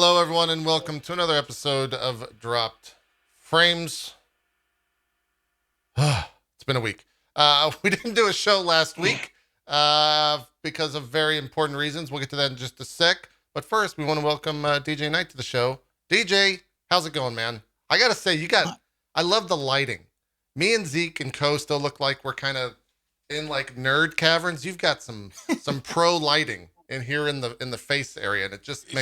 Hello, everyone, and welcome to another episode of Dropped Frames. It's been a week. We didn't do a show last week because of very important reasons. We'll get to that in just a sec. But first, we want to welcome DeejayKnight to the show. DJ, how's it going, man? I got to say, I love the lighting. Me and Zeke and Co still look like we're kind of in like nerd caverns. You've got some pro lighting in here in the face area, and it just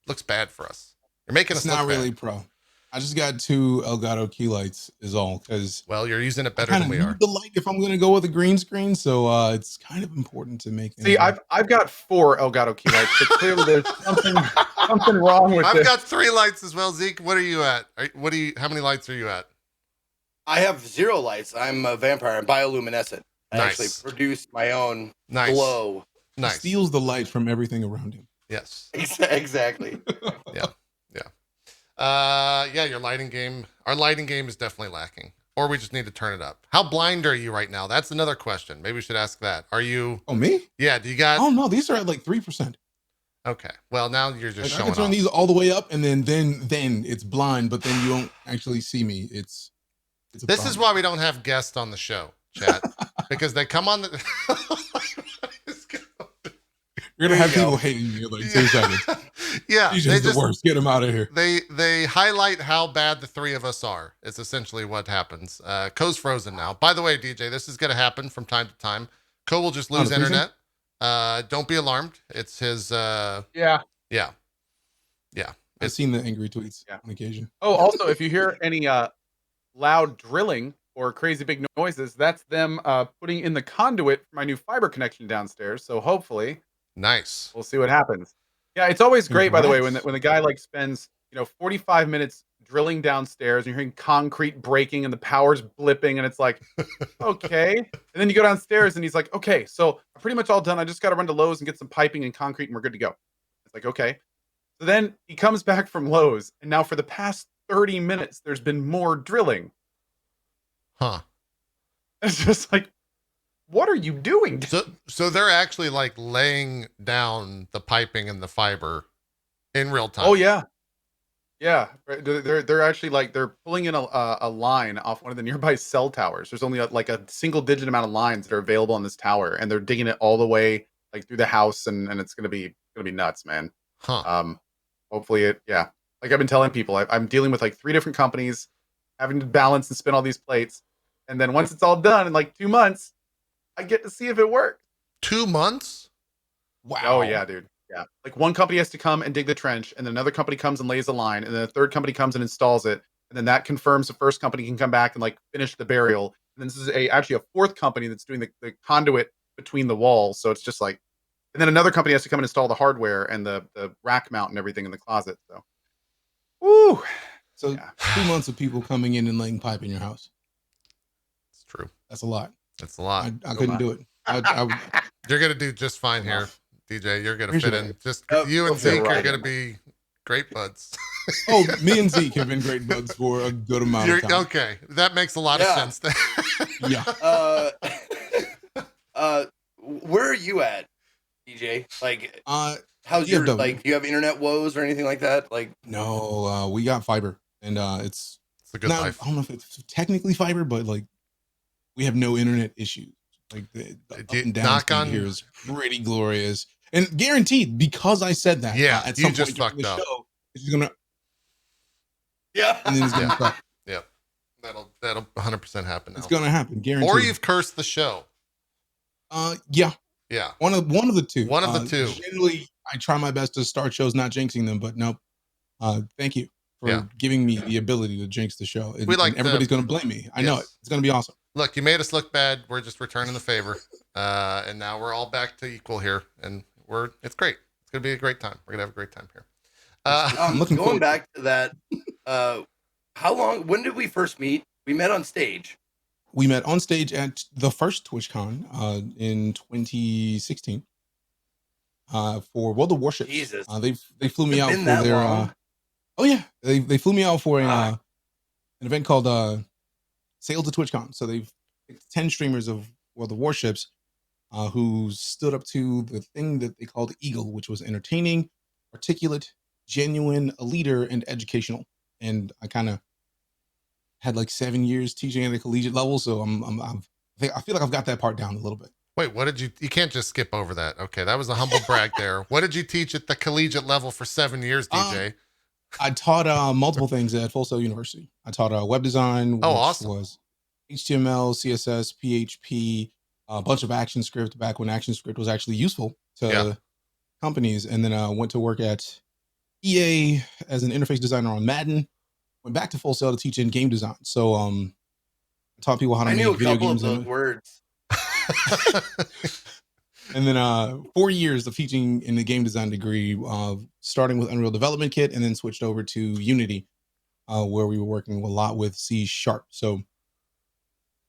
looks bad for us. You're making us look bad. It's not really pro. I just got 2 Elgato key lights is all, because you're using it better than we are. The light if I'm gonna go with a green screen, so it's kind of important to make. See, I've got 4 Elgato key lights, but clearly there's something wrong with it. I've got 3 lights as well. Zeke, what are you at? How many lights are you at? I have 0 lights. I'm a vampire. I'm bioluminescent. I actually produce my own glow. Nice. Steals the light from everything around him. Yes. Exactly. Yeah. Your lighting game. Our lighting game is definitely lacking, or we just need to turn it up. How blind are you right now? That's another question. Maybe we should ask that. Are you? Oh, me? Yeah. Do you got? Oh no, these are at like 3%. Okay. Well, now you're just showing. I can turn these all the way up, and then it's blind, but then you don't actually see me. It's this is why we don't have guests on the show, chat, because they come on the. You're gonna have people hating you like 2 seconds. Yeah, he's just the worst. Get him out of here. They highlight how bad the 3 of us are. It's essentially what happens. Co's frozen now. By the way, DJ, this is gonna happen from time to time. Co will just lose internet. Don't be alarmed. It's his. Yeah. I've seen the angry tweets on occasion. Oh, also, if you hear any loud drilling or crazy big noises, that's them putting in the conduit for my new fiber connection downstairs. So hopefully. Nice. We'll see what happens. Yeah, it's always great, by the way, when the guy like spends 45 minutes drilling downstairs and you're hearing concrete breaking and the power's blipping and it's like, okay. And then you go downstairs and he's like, okay, so I'm pretty much all done. I just got to run to Lowe's and get some piping and concrete and we're good to go. It's like, okay. So then he comes back from Lowe's and now for the past 30 minutes, there's been more drilling. Huh. It's just like, what are you doing? So they're actually like laying down the piping and the fiber in real time. Oh yeah. They're actually like they're pulling in a line off one of the nearby cell towers. There's only like a single digit amount of lines that are available on this tower, and they're digging it all the way like through the house, and it's gonna be nuts, man. Huh. Hopefully like I've been telling people, I'm dealing with like 3 different companies, having to balance and spin all these plates, and then once it's all done in like 2 months. I get to see if it works. 2 months? Wow. Oh, yeah, dude. Yeah. Like one company has to come and dig the trench, and then another company comes and lays a line, and then a third company comes and installs it. And then that confirms the first company can come back and like finish the burial. And then this is actually a 4th company that's doing the conduit between the walls. So it's just like, and then another company has to come and install the hardware and the rack mount and everything in the closet. So, woo. So 2 months of people coming in and laying pipe in your house. It's true. That's a lot. It's a lot. I couldn't do it. You're gonna do just fine here, DJ. You're gonna fit in. Just you and Zeke are gonna be great buds. Oh, me and Zeke have been great buds for a good amount of time. Okay, that makes a lot of sense. Yeah. Where are you at, DJ? Like, how's your like? Do you have internet woes or anything like that? Like, no, we got fiber, and it's a good life. I don't know if it's technically fiber, but like. We have no internet issues. Like the up and down speed here is pretty glorious and guaranteed because I said that. Yeah, at some just point fucked up. Show, it's gonna. Yeah, and then it's gonna stop. Yeah, that'll 100% happen. Now. It's gonna happen, guaranteed. Or you've cursed the show. Yeah. One of the two. One of the two. Generally, I try my best to start shows not jinxing them, but nope. Thank you for giving me the ability to jinx the show. And everybody's gonna blame me. I know it. It's gonna be awesome. Look, you made us look bad. We're just returning the favor. And now we're all back to equal here. And it's great. It's going to be a great time. We're going to have a great time here. I'm looking going back to that. When did we first meet? We met on stage. We met on stage at the first TwitchCon in 2016 for World of Warships. Jesus. They flew me out for their... They flew me out for an event called... Sail to TwitchCon. So they've picked 10 streamers of World of Warships who stood up to the thing that they called Eagle, which was entertaining, articulate, genuine, a leader, and educational. And I kind of had like 7 years teaching at the collegiate level, so I feel like I've got that part down a little bit. Wait, what did you can't just skip over that. Okay, that was a humble brag there. What did you teach at the collegiate level for 7 years, DJ? I taught multiple things at Full Sail University. I taught web design, which was HTML, CSS, PHP, a bunch of ActionScript back when ActionScript was actually useful to companies. And then I went to work at EA as an interface designer on Madden. Went back to Full Sail to teach in game design. So I taught people how to make video games. I knew a couple of those words. And then 4 years of teaching in the game design degree, starting with Unreal Development Kit and then switched over to Unity, where we were working a lot with C#. So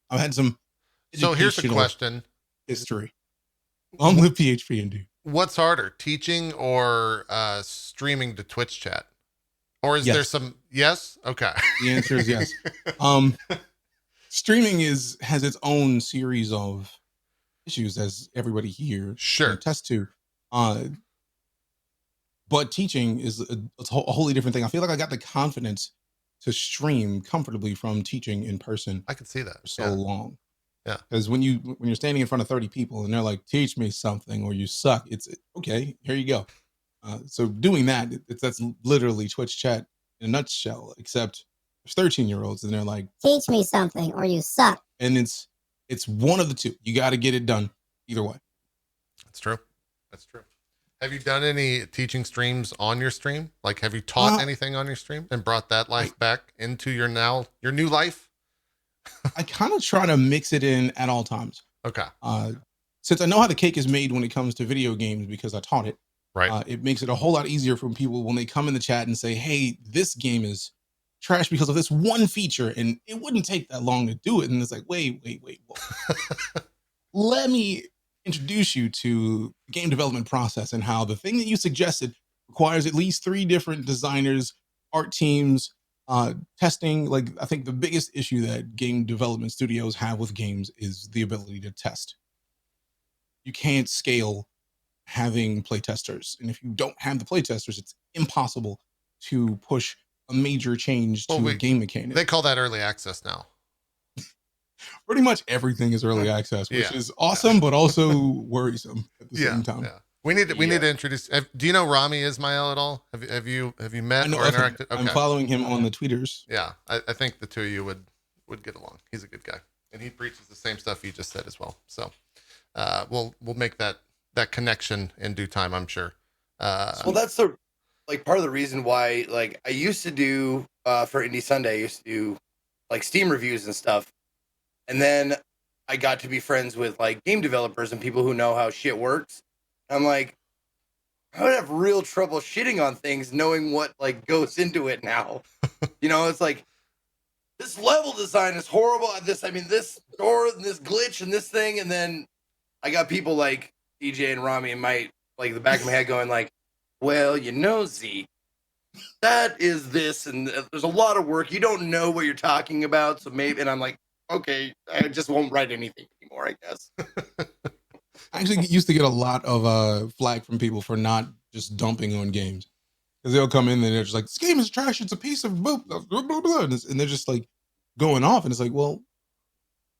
I've had some. So here's the question: history. I'm with PHP and do. What's harder, teaching or streaming to Twitch chat? Or is there some? Yes. Okay. The answer is yes. Streaming has its own series of issues, as everybody here can attest to. But teaching is a wholly different thing. I feel like I got the confidence to stream comfortably from teaching in person. I can see that for so long. Yeah. Because when you're standing in front of 30 people and they're like, teach me something or you suck, it's okay, here you go. So doing that, that's literally Twitch chat in a nutshell, except there's 13-year-olds and they're like, teach me something or you suck. And it's one of the two. You got to get it done either way. That's true. That's true. Have you done any teaching streams on your stream? Like, have you taught anything on your stream and brought that life back into your new life? I kind of try to mix it in at all times. Okay. Since I know how the cake is made when it comes to video games because I taught it, right? It makes it a whole lot easier for people when they come in the chat and say, hey, this game is trash because of this one feature, and it wouldn't take that long to do it. And it's like, wait. Let me introduce you to the game development process and how the thing that you suggested requires at least 3 different designers, art teams, testing. Like, I think the biggest issue that game development studios have with games is the ability to test. You can't scale having playtesters. And if you don't have the playtesters, it's impossible to push a major change to a game mechanic. They call that early access now. Pretty much everything is early access, which is awesome, but also worrisome at the same time. Yeah. We need to introduce. Do you know Rami Ismail at all? Have you met or interacted? Okay. I'm following him on the tweeters. Yeah, I think the two of you would get along. He's a good guy, and he preaches the same stuff you just said as well. So we'll make that connection in due time, I'm sure. Well, that's part of the reason why, like, I used to do for Indie Sunday, I used to do like Steam reviews and stuff. And then I got to be friends with like game developers and people who know how shit works. I'm like, I would have real trouble shitting on things knowing what like goes into it now. It's like, this level design is horrible. This door and this glitch and this thing. And then I got people like DJ and Rami in my, like, the back of my head going like, well, Z, that is this. And there's a lot of work. You don't know what you're talking about. So maybe, and I'm like, okay, I just won't write anything anymore, I guess. I actually used to get a lot of flack from people for not just dumping on games. Because they'll come in and they're just like, this game is trash, it's a piece of blah, blah, blah, blah. And they're just like going off. And it's like, well,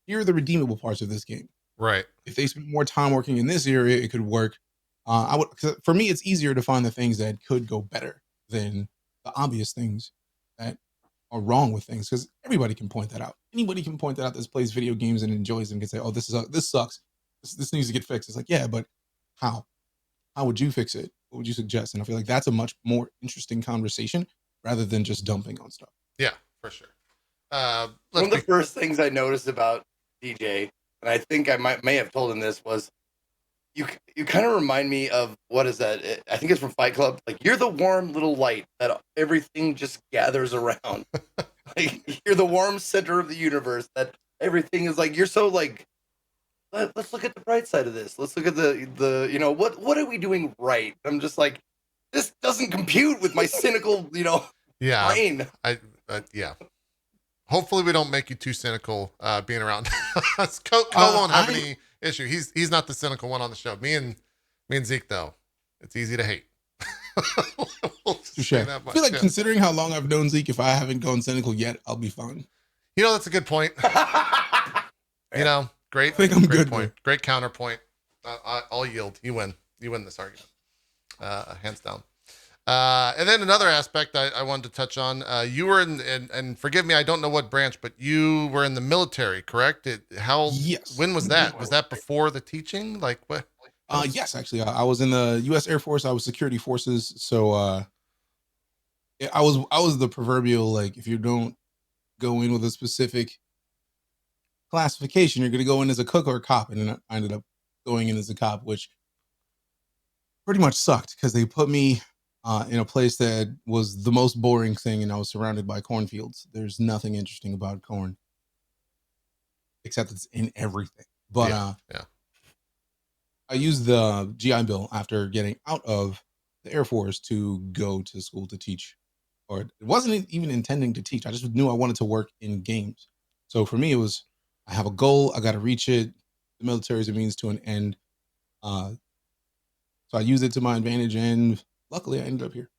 here are the redeemable parts of this game. Right. If they spend more time working in this area, it could work. For me, it's easier to find the things that could go better than the obvious things that are wrong with things, because everybody can point that out. Anybody can point that out that plays video games and enjoys them, can say, oh, this sucks. This needs to get fixed. It's like, yeah, but how? How would you fix it? What would you suggest? And I feel like that's a much more interesting conversation rather than just dumping on stuff. Yeah, for sure. One of the first things I noticed about DJ, and I think I may have told him this, was you kind of remind me of, what is that? I think it's from Fight Club. Like, you're the warm little light that everything just gathers around. Like, you're the warm center of the universe that everything is like, you're so like, let's look at the bright side of this. Let's look at the what are we doing right? I'm just like, this doesn't compute with my cynical, brain. Yeah. Hopefully we don't make you too cynical being around us. Cohh won't have any issue. He's not the cynical one on the show. Me and Zeke, though, it's easy to hate. We'll just Touche. say I that much, feel like yeah. considering how long I've known Zeke, if I haven't gone cynical yet, I'll be fine. You know, that's a good point. You know, great. I think I'm great good point. there. Great counterpoint. I'll yield. You win. You win this argument. Hands down. And then another aspect I wanted to touch on. You were and forgive me, I don't know what branch, but you were in the military, correct? Yes. When was that? Was that before the teaching? Like what? Yes, actually, I was in the U.S. Air Force. I was security forces. So yeah, I was the proverbial, like, if you don't go in with a specific classification, you're going to go in as a cook or a cop. And then I ended up going in as a cop, which pretty much sucked because they put me in a place that was the most boring thing, and I was surrounded by cornfields. There's nothing interesting about corn, except it's in everything. But yeah. I used the GI Bill after getting out of the Air Force to go to school to teach. Or it wasn't even intending to teach. I just knew I wanted to work in games. So for me, it was, I have a goal, I got to reach it. The military is a means to an end. So I used it to my advantage, and luckily I ended up here.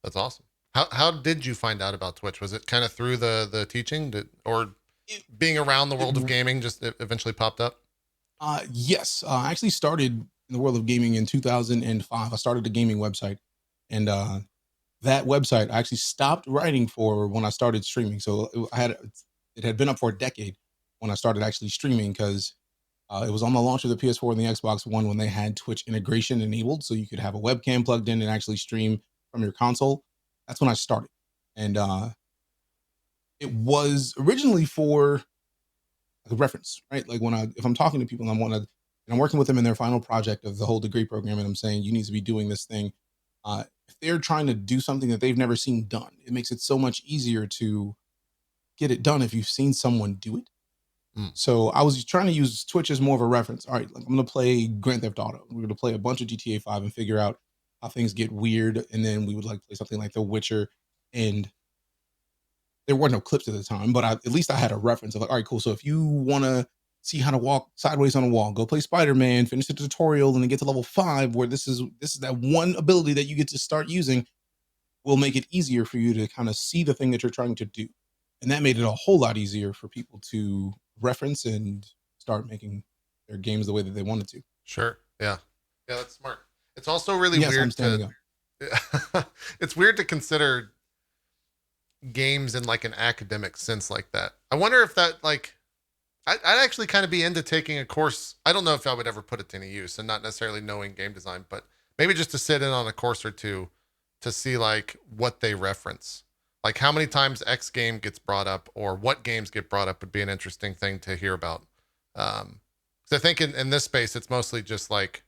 That's awesome. How did you find out about Twitch? Was it kind of through the teaching, or being around the world of gaming just eventually popped up? Yes. I actually started in the world of gaming in 2005. I started a gaming website, and that website I actually stopped writing for when I started streaming. So it had been up for a decade when I started actually streaming, because it was on the launch of the PS4 and the Xbox One when they had Twitch integration enabled, so you could have a webcam plugged in and actually stream from your console. That's when I started, and it was originally for a reference, right? Like if I'm talking to people and I'm working with them in their final project of the whole degree program, and I'm saying you need to be doing this thing. If they're trying to do something that they've never seen done, it makes it so much easier to get it done if you've seen someone do it. So I was trying to use Twitch as more of a reference. All right, like I'm going to play Grand Theft Auto. We're going to play a bunch of GTA 5 and figure out how things get weird. And then we would like play something like The Witcher. And there were no clips at the time, but at least I had a reference of like, all right, cool. So if you want to see how to walk sideways on a wall, go play Spider-Man, finish the tutorial, and then get to level 5, where this is that one ability that you get to start using will make it easier for you to kind of see the thing that you're trying to do. And that made it a whole lot easier for people to reference and start making their games the way that they wanted to. Sure. Yeah. Yeah, that's smart. It's also really Yes, weird I'm standing to it's weird to consider games in like an academic sense like that. I wonder if that like I'd actually kind of be into taking a course. I don't know if I would ever put it to any use, and not necessarily knowing game design, but maybe just to sit in on a course or two to see like what they reference. Like how many times X game gets brought up, or what games get brought up would be an interesting thing to hear about. Because I think in this space, it's mostly just like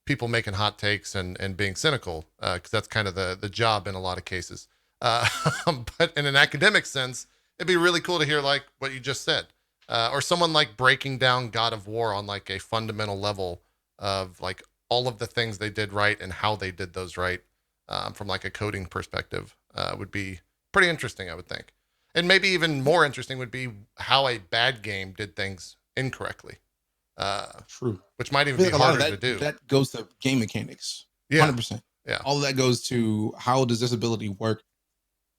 people making hot takes and being cynical, because that's kind of the job in a lot of cases. But in an academic sense, it'd be really cool to hear like what you just said. Or someone like breaking down God of War on like a fundamental level of like all of the things they did right and how they did those right, from like a coding perspective, would be pretty interesting, I would think. And maybe even more interesting would be how a bad game did things incorrectly. True. Which might even be like harder to do. That goes to game mechanics. Yeah. 100%. Yeah. All of that goes to how does this ability work?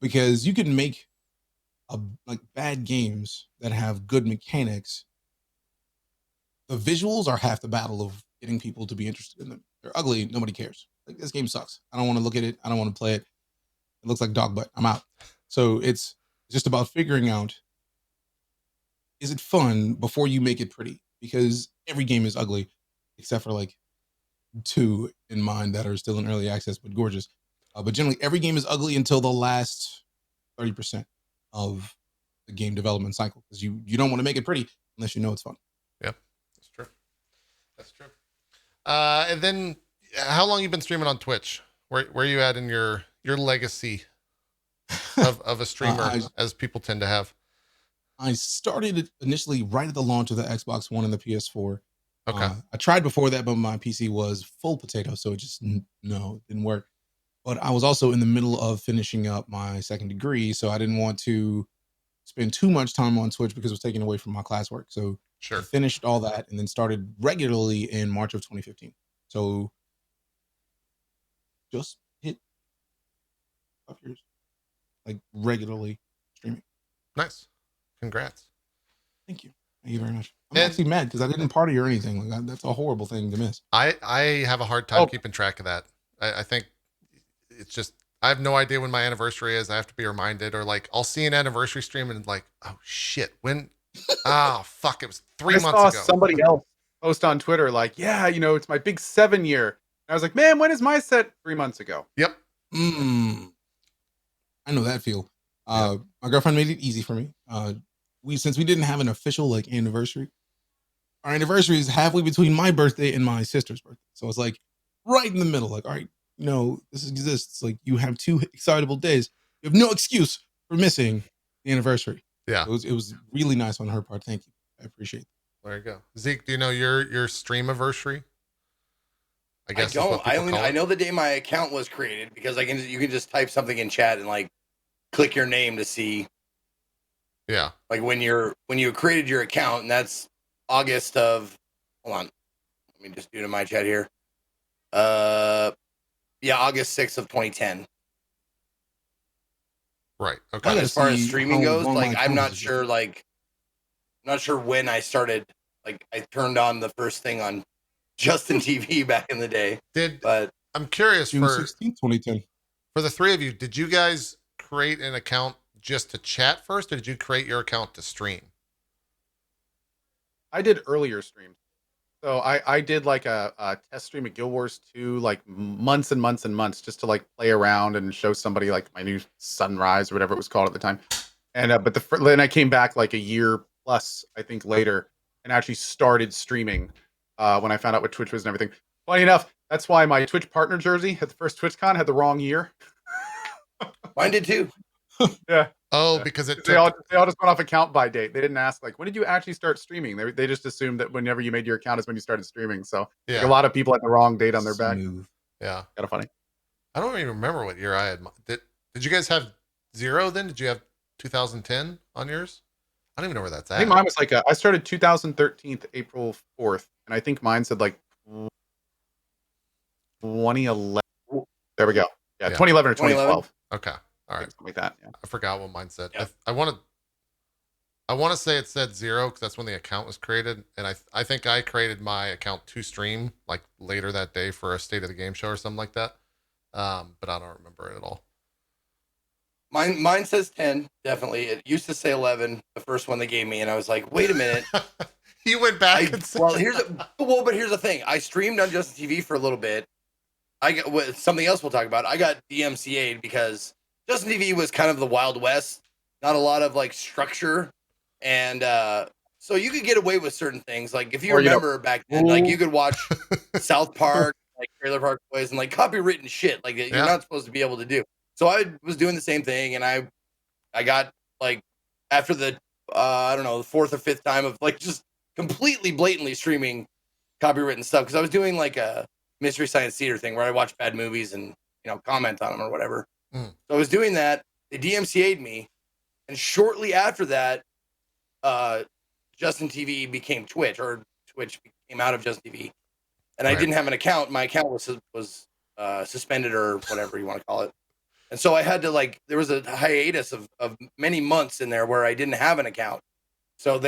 Because you can make like bad games that have good mechanics. The visuals are half the battle of getting people to be interested in them. They're ugly. Nobody cares. Like, this game sucks. I don't want to look at it. I don't want to play it. It looks like dog butt. I'm out. So it's just about figuring out, is it fun before you make it pretty? Because every game is ugly, except for like 2 in mind that are still in early access, but gorgeous. But generally, every game is ugly until the last 30% of the game development cycle, because you don't want to make it pretty unless you know it's fun. Yep, that's true. That's true. And then, how long you been streaming on Twitch? Where are you at in your legacy of a streamer, as people tend to have? I started it initially right at the launch of the Xbox One and the PS4. Okay. I tried before that, but my PC was full potato, so it just it didn't work. But I was also in the middle of finishing up my second degree, so I didn't want to spend too much time on Twitch because it was taken away from my classwork. So Sure. I finished all that and then started regularly in March of 2015. So just hit stuff you're like regularly streaming. Nice. Congrats. Thank you. Thank you very much. I'm And- actually mad because I didn't party or anything. Like that's a horrible thing to miss. I have a hard time Oh. keeping track of that. I think it's just, I have no idea when my anniversary is. I have to be reminded, or like I'll see an anniversary stream and like, oh shit, when? Oh fuck, it was 3 I months saw ago. somebody else post on Twitter like, yeah, it's my big 7 year. And I was like, man, when is my set? 3 months ago. Yep. I know that feel. My girlfriend made it easy for me. Since we didn't have an official like anniversary, our anniversary is halfway between my birthday and my sister's birthday. So it's like right in the middle. Like, all right, this exists. Like you have 2 excitable days. You have no excuse for missing the anniversary. Yeah. It was really nice on her part. Thank you. I appreciate it. There you go. Zeke, do you know your stream anniversary? I I guess don't. I it. know the day my account was created because you can just type something in chat and like click your name to see Yeah. like when you created your account, and that's August of. Hold on, let me just do it in my chat here. Yeah, August 6th of 2010. Right. I Okay. gotta As far as see streaming how goes, long like my I'm account not is. sure. Like, I'm not sure when I started. Like, I turned on the first thing on Justin TV back in the day, but I'm curious June 16th, 2010. for the 3 of you, did you guys create an account just to chat first, or did you create your account to stream? I did earlier streams. So I did like a test stream of Guild Wars 2, like months and months and months, just to like play around and show somebody like my new Sunrise or whatever it was called at the time. And but then I came back like a year plus, I think, later, and actually started streaming when I found out what Twitch was and everything. Funny enough, that's why my Twitch partner jersey at the first TwitchCon had the wrong year. mine did too. Yeah. Oh, Yeah. because it They all took. just went off account by date. They didn't ask like, when did you actually start streaming? They just assumed that whenever you made your account is when you started streaming. So like, Yeah. a lot of people had the wrong date on their back. Smooth. Yeah. Kind of funny. I don't even remember what year I had. Did you guys have 0 then? Did you have 2010 on yours? I don't even know where that's I at. think mine was like I started 2013 April 4th, and I think mine said like 2011. There we go. Yeah, Yeah. 2011 or 2012. Okay. All right. Something like that. Yeah. I forgot what mine said. Yeah. I want to say it said 0 because that's when the account was created, and I think I created my account to stream like later that day for a State of the Game show or something like that. But I don't remember it at all. Mine says 10, definitely. It used to say 11, the first one they gave me, and I was like, wait a minute. You went back and said, But here's the thing. I streamed on Justin TV for a little bit. I got something else we'll talk about. I got DMCA'd because Justin TV was kind of the Wild West, not a lot of like structure, and so you could get away with certain things. Like if you remember back then, like you could watch South Park, like Trailer Park Boys, and like copywritten shit, like you're not supposed to be able to do. So I was doing the same thing, and I got like after the I don't know, the 4th or 5th time of like just completely blatantly streaming copywritten stuff because I was doing like a Mystery Science Theater thing where I watch bad movies and comment on them or whatever. So I was doing that. They DMCA'd me, and shortly after that, Justin TV became Twitch, or Twitch came out of Justin TV, and I didn't have an account. My account was suspended or whatever you want to call it. And so I had to there was a hiatus of many months in there where I didn't have an account. So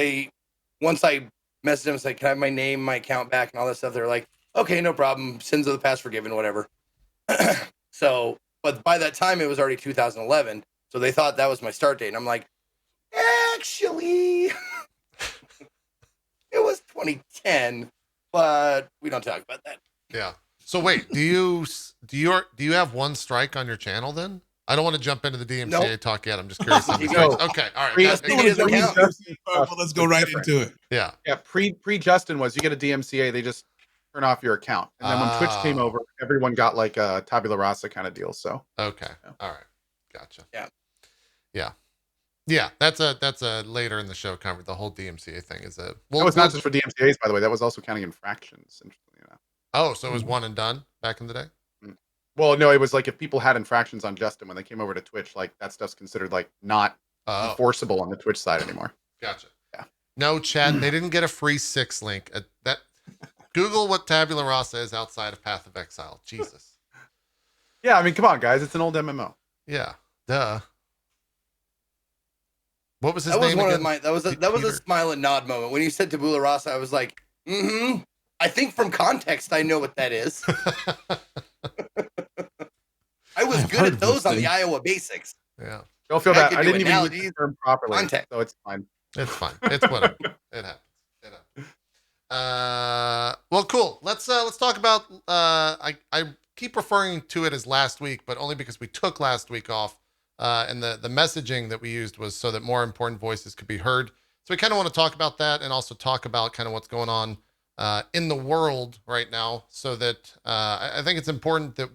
once I messaged them and said, can I have my name, my account back and all that stuff? They're like, okay, no problem. Sins of the past forgiven, whatever. So, but by that time it was already 2011. So they thought that was my start date. And I'm like, actually, it was 2010, but we don't talk about that. Yeah. So wait, do you have one strike on your channel then? I don't want to jump into the DMCA talk yet. I'm just curious. On the strikes. Okay. All right. Well, let's go right into it. Yeah. Yeah. Pre Justin was you get a DMCA, they just turn off your account, and then when Twitch came over, everyone got like a tabula rasa kind of deal. So okay. All right. Gotcha. Yeah. Yeah. Yeah. That's a later in the show conference. The whole DMCA thing is a. Well, that was not just for DMCAs, by the way. That was also counting infractions. Interestingly enough. Oh, so it was one and done back in the day? Well, no, it was like if people had infractions on Justin when they came over to Twitch, like that stuff's considered like not enforceable on the Twitch side anymore. Gotcha. Yeah. No, Chad, they didn't get a free 6 link. That Google what tabula rasa is outside of Path of Exile. Jesus. Yeah, I mean, come on, guys. It's an old MMO. Yeah. Duh. What was his That was name one again? of my that was a Peter? smile and nod moment when you said Tabula Rasa. I was like, mm-hmm. I think from context, I know what that is. I was have good heard at of this those on the thing. Iowa basics. Yeah, Don't feel I bad. could I do didn't even use the analogies, term properly, context. so it's fine. it's fine. It's whatever. It happens. It happens. Well, cool. Let's talk about. I keep referring to it as last week, but only because we took last week off, and the messaging that we used was so that more important voices could be heard. So we kind of want to talk about that, and also talk about kind of what's going on in the world right now, so that I think it's important that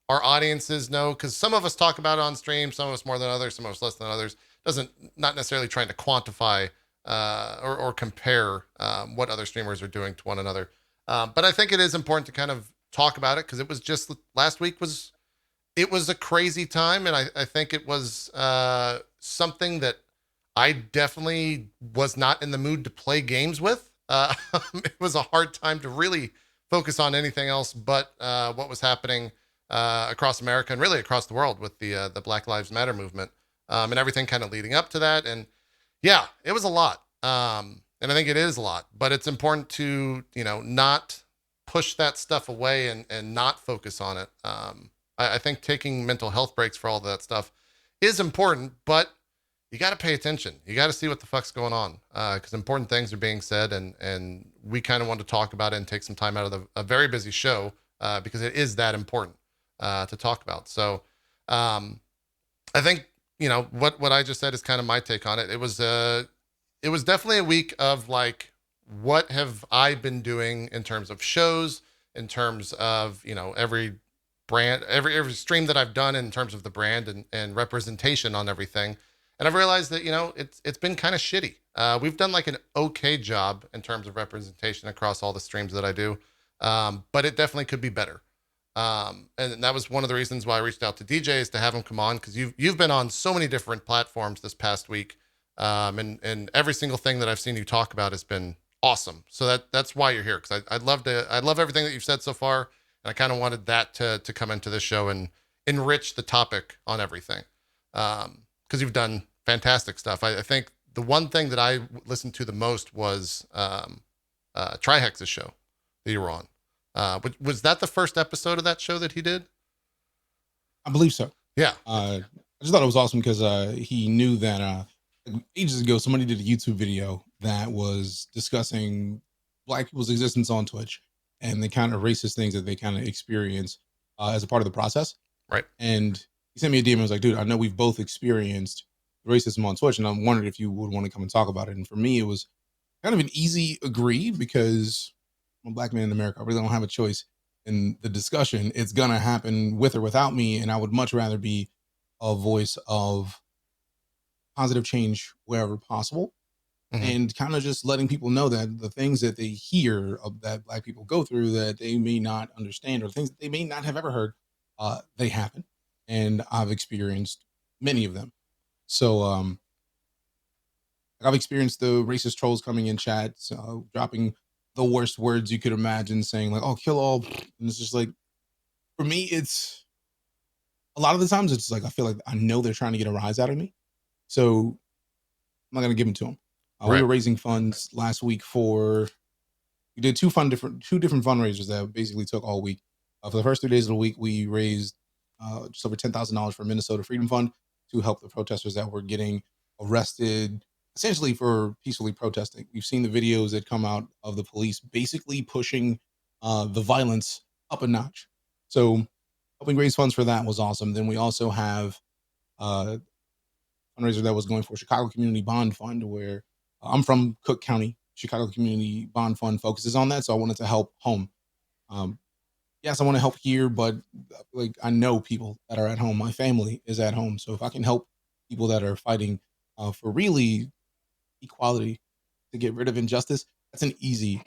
our audiences know, because some of us talk about it on stream, some of us more than others, some of us less than others. Doesn't not necessarily trying to quantify or compare what other streamers are doing to one another. But I think it is important to kind of talk about it, because it was just last week was a crazy time, and I think it was something that I definitely was not in the mood to play games with. It was a hard time to really focus on anything else but what was happening across America and really across the world with the Black Lives Matter movement, and everything kind of leading up to that. And yeah, it was a lot. And I think it is a lot, but it's important to, not push that stuff away and not focus on it. I think taking mental health breaks for all of that stuff is important, but you got to pay attention. You got to see what the fuck's going on, because important things are being said, and we kind of want to talk about it and take some time out of a very busy show, because it is that important to talk about. So I think, what I just said is kind of my take on it. It was definitely a week of like, what have I been doing in terms of shows, in terms of, every brand, every stream that I've done in terms of the brand and representation on everything. And I've realized that, it's been kind of shitty. We've done like an okay job in terms of representation across all the streams that I do. But it definitely could be better. And that was one of the reasons why I reached out to DJ, is to have him come on, because you've been on so many different platforms this past week. And every single thing that I've seen you talk about has been awesome. So that's why you're here. Cause I love everything that you've said so far. And I kind of wanted that to come into this show and enrich the topic on everything. Cause you've done fantastic stuff. I think the one thing that I listened to the most was, Trihex's show that you were on. Was that the first episode of that show that he did? I believe so. Yeah. I just thought it was awesome because he knew that ages ago somebody did a YouTube video that was discussing Black people's existence on Twitch and the kind of racist things that they kind of experience as a part of the process. Right. And he sent me a DM and was like, dude, I know we've both experienced racism on Twitch, and I wondered if you would want to come and talk about it. And for me, it was kind of an easy agree, because I'm a Black man in America. I really don't have a choice in the discussion. It's going to happen with or without me. And I would much rather be a voice of positive change wherever possible. Mm-hmm. And kind of just letting people know that the things that they hear of that Black people go through that they may not understand, or things that they may not have ever heard, they happen. And I've experienced many of them. So I've experienced the racist trolls coming in chats, dropping the worst words you could imagine, saying like, oh, kill all. And it's just like, for me, it's a lot of the times it's like, I feel like I know they're trying to get a rise out of me. So I'm not going to give them to them. Right. We were raising funds last week we did two different fundraisers that basically took all week. For the first 3 days of the week, we raised just over $10,000 for Minnesota Freedom Fund to help the protesters that were getting arrested, essentially for peacefully protesting. We've seen the videos that come out of the police basically pushing the violence up a notch. So helping raise funds for that was awesome. Then we also have a fundraiser that was going for Chicago Community Bond Fund, where I'm from Cook County. Chicago Community Bond Fund focuses on that. So I wanted to help home. Yes, I want to help here, but like, I know people that are at home. My family is at home. So if I can help people that are fighting for really equality, to get rid of injustice, that's an easy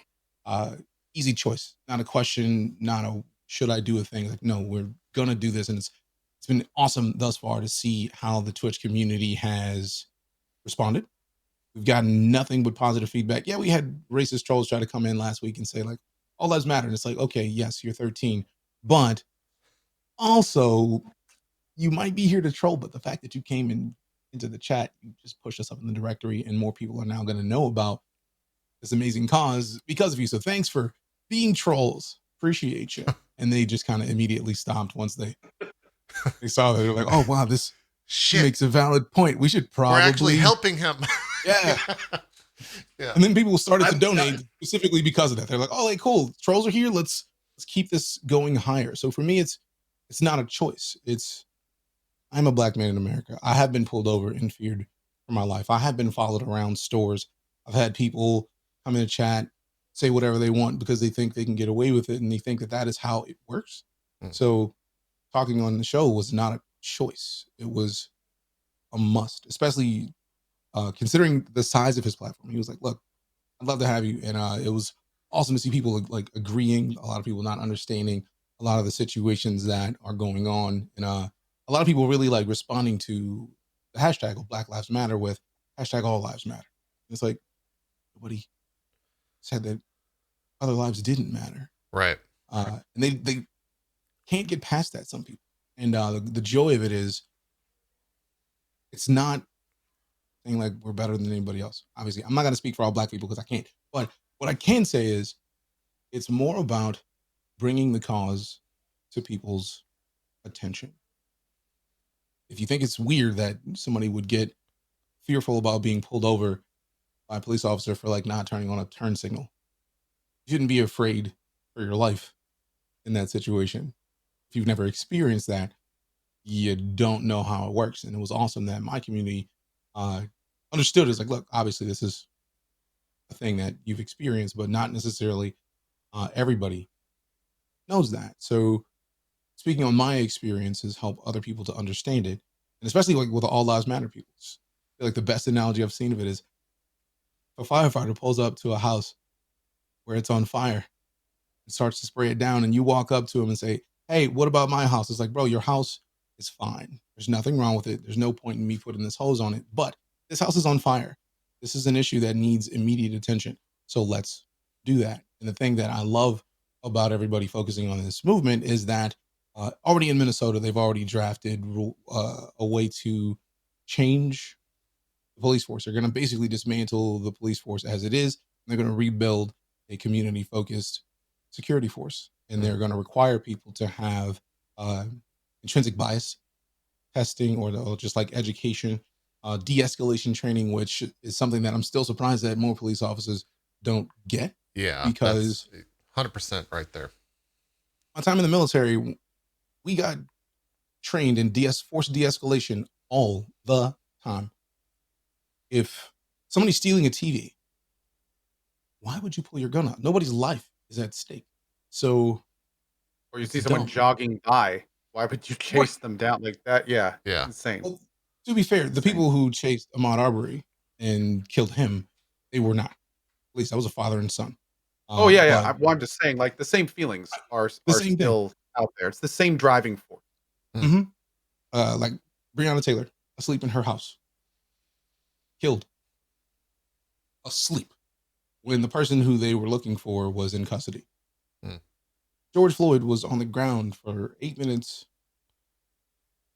choice. Not a question, not a should I do a thing. Like, no, we're gonna do this. And it's been awesome thus far to see how the Twitch community has responded. We've gotten nothing but positive feedback. Yeah, we had racist trolls try to come in last week and say like, all lives matter. And it's like, okay, yes, you're 13, but also you might be here to troll, but the fact that you came into the chat, you just pushed us up in the directory, and more people are now going to know about this amazing cause because of you. So thanks for being trolls. Appreciate you. And they just kind of immediately stopped once they saw that. They're like, oh wow, this Shit. makes a valid point. We should probably We're actually helping him. Yeah. Yeah. And then people started to I'm donate done. specifically because of that. They're like, oh, like, cool, trolls are here. Let's keep this going higher. So for me, it's not a choice. I'm a black man in America. I have been pulled over and feared for my life. I have been followed around stores. I've had people come in the chat, say whatever they want because they think they can get away with it, and they think that is how it works. So talking on the show was not a choice. It was a must, especially considering the size of his platform. He was like, look, I'd love to have you. And it was awesome to see people like agreeing, a lot of people not understanding a lot of the situations that are going on. And a lot of people really like responding to the hashtag of Black Lives Matter with hashtag All Lives Matter. It's like, nobody said that other lives didn't matter. Right. And they can't get past that, some people. And the joy of it is, it's not saying like we're better than anybody else. Obviously, I'm not going to speak for all black people because I can't. But what I can say is, it's more about bringing the cause to people's attention. If you think it's weird that somebody would get fearful about being pulled over by a police officer for like not turning on a turn signal, you shouldn't be afraid for your life in that situation. If you've never experienced that, you don't know how it works. And it was awesome that my community understood. It's like, look, obviously this is a thing that you've experienced, but not necessarily everybody knows that. So speaking on my experiences, help other people to understand it. And especially like with the All Lives Matter people. I feel like the best analogy I've seen of it is, if a firefighter pulls up to a house where it's on fire and starts to spray it down, and you walk up to him and say, hey, what about my house? It's like, bro, your house is fine. There's nothing wrong with it. There's no point in me putting this hose on it, but this house is on fire. This is an issue that needs immediate attention. So let's do that. And the thing that I love about everybody focusing on this movement is that already in Minnesota, they've already drafted a way to change the police force. They're going to basically dismantle the police force as it is. And they're going to rebuild a community-focused security force. And they're going to require people to have intrinsic bias testing, or just like education, de-escalation training, which is something that I'm still surprised that more police officers don't get. Yeah, because 100% right there. My time in the military, we got trained in force de-escalation all the time. If somebody's stealing a TV, why would you pull your gun out? Nobody's life is at stake. So, or you see someone jogging by, why would you chase them down like that? Yeah. Yeah. Insane. Well, to be fair, the people who chased Ahmaud Arbery and killed him, they were not. At least that was a father and son. Oh yeah, yeah. Well, I'm just saying, like, the same feelings are still out there. It's the same driving force. Mm-hmm. Like Breonna Taylor, asleep in her house, killed, asleep, when the person who they were looking for was in custody. George Floyd was on the ground for 8 minutes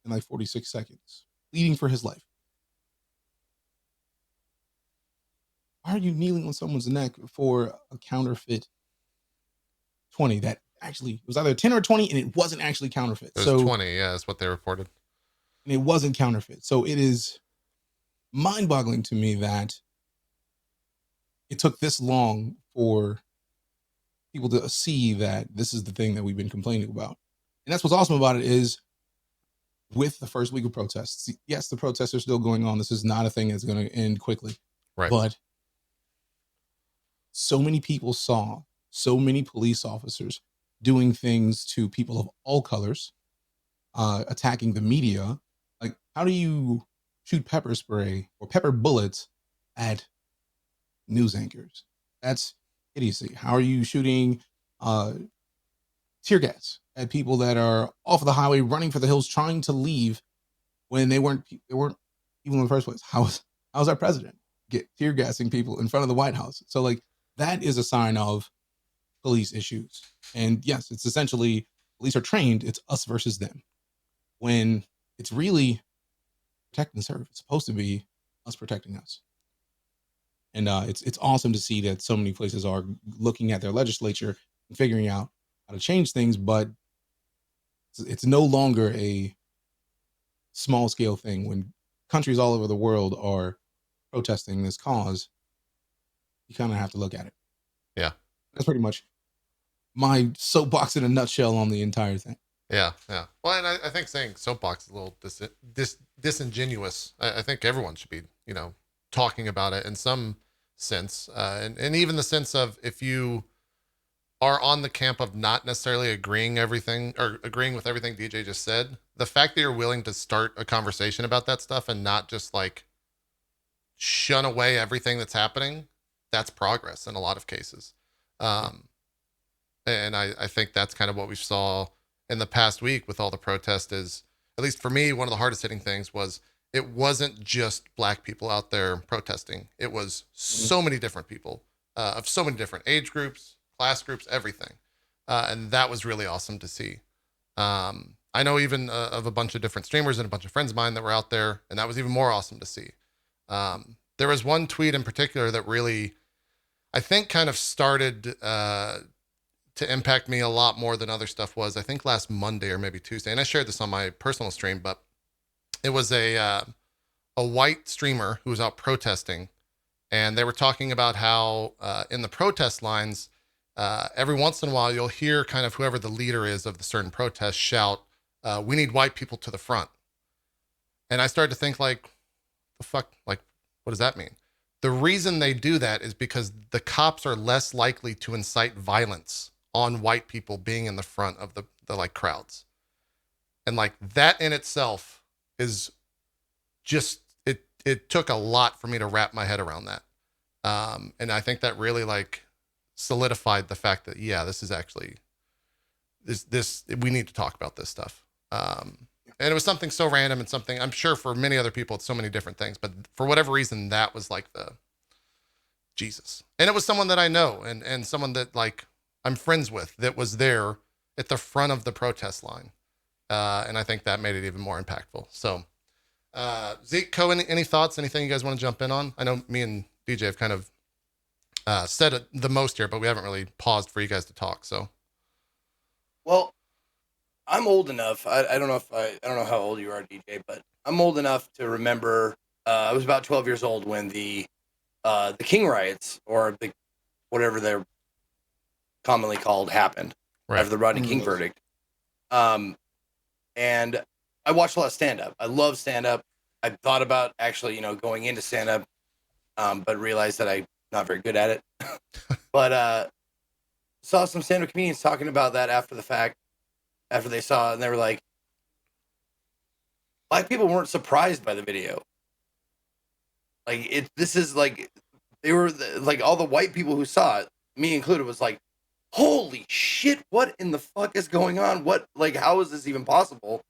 and like 46 seconds, pleading for his life. Why are you kneeling on someone's neck for a counterfeit 20 that actually was either 10 or 20 and it wasn't actually counterfeit? It was 20, yeah, that's what they reported. And it wasn't counterfeit. So it is mind-boggling to me that it took this long for people to see that this is the thing that we've been complaining about. And that's what's awesome about it is, with the first week of protests, yes, the protests are still going on. This is not a thing that's going to end quickly. Right. But so many people saw so many police officers doing things to people of all colors, attacking the media. Like, how do you shoot pepper spray or pepper bullets at news anchors? That's idiocy. How are you shooting tear gas at people that are off of the highway running for the hills trying to leave when they weren't even in the first place? How's our president get tear gassing people in front of the White House? So like, that is a sign of police issues. And yes, it's essentially, police are trained, it's us versus them. When it's really protect and serve. It's supposed to be us protecting us. And it's awesome to see that so many places are looking at their legislature and figuring out how to change things, but it's no longer a small scale thing. When countries all over the world are protesting this cause, you kind of have to look at it. Yeah. That's pretty much my soapbox in a nutshell on the entire thing. Yeah. Well, and I think saying soapbox is a little disingenuous. I think everyone should be, talking about it in some sense. And even the sense of, if you are on the camp of not necessarily agreeing with everything DJ just said, the fact that you're willing to start a conversation about that stuff and not just like shun away everything that's happening, that's progress in a lot of cases. And I think that's kind of what we saw in the past week with all the protests. Is, at least for me, one of the hardest hitting things was, it wasn't just black people out there protesting. It was so many different people of so many different age groups, class groups, everything. And that was really awesome to see. I know even of a bunch of different streamers and a bunch of friends of mine that were out there, and that was even more awesome to see. There was one tweet in particular that really, I think, kind of started to impact me a lot more than other stuff was, I think last Monday or maybe Tuesday. And I shared this on my personal stream, but it was a white streamer who was out protesting, and they were talking about how in the protest lines, every once in a while you'll hear kind of whoever the leader is of the certain protest shout, "We need white people to the front." And I started to think, like, the fuck, like, what does that mean? The reason they do that is because the cops are less likely to incite violence on white people being in the front of the like crowds. And like, that in itself is just, it took a lot for me to wrap my head around that. And I think that really like solidified the fact that, yeah, this is actually this we need to talk about this stuff. And it was something so random, and something I'm sure for many other people it's so many different things, but for whatever reason that was like the Jesus. And it was someone that I know, and someone that like I'm friends with, that was there at the front of the protest line. And I think that made it even more impactful. So Zeke, Coh, any thoughts, anything you guys want to jump in on? I know me and DJ have kind of said it the most here, but we haven't really paused for you guys to talk. So, well, I'm old enough. I don't know I don't know how old you are, DJ, but I'm old enough to remember. I was about 12 years old when the King riots, or the whatever they're commonly called, happened after the Rodney King verdict. And I watched a lot of stand-up. I love stand-up. I thought about actually, going into stand-up, but realized that I'm not very good at it. But saw some stand-up comedians talking about that after the fact, after they saw it, and they were like, black people weren't surprised by the video. Like, this is like, they were like, all the white people who saw it, me included, was like, holy shit, what in the fuck is going on? What, like, how is this even possible?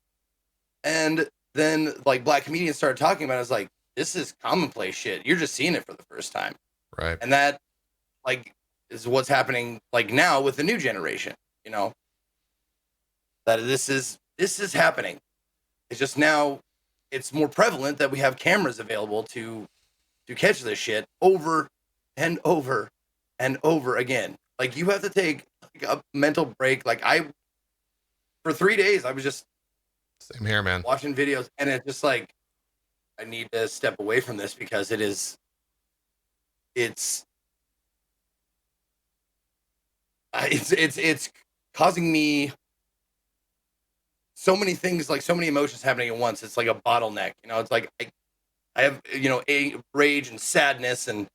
And then like black comedians started talking about it. I was like, this is commonplace shit. You're just seeing it for the first time. right. And that like is what's happening like now with the new generation, that this is happening. It's just now it's more prevalent that we have cameras available to catch this shit over and over and over again. Like, you have to take like a mental break. Like, for 3 days, I was just Same here, man. watching videos, and it's just like, I need to step away from this because it's causing me so many things, like so many emotions happening at once. It's like a bottleneck, it's like I have, rage and sadness and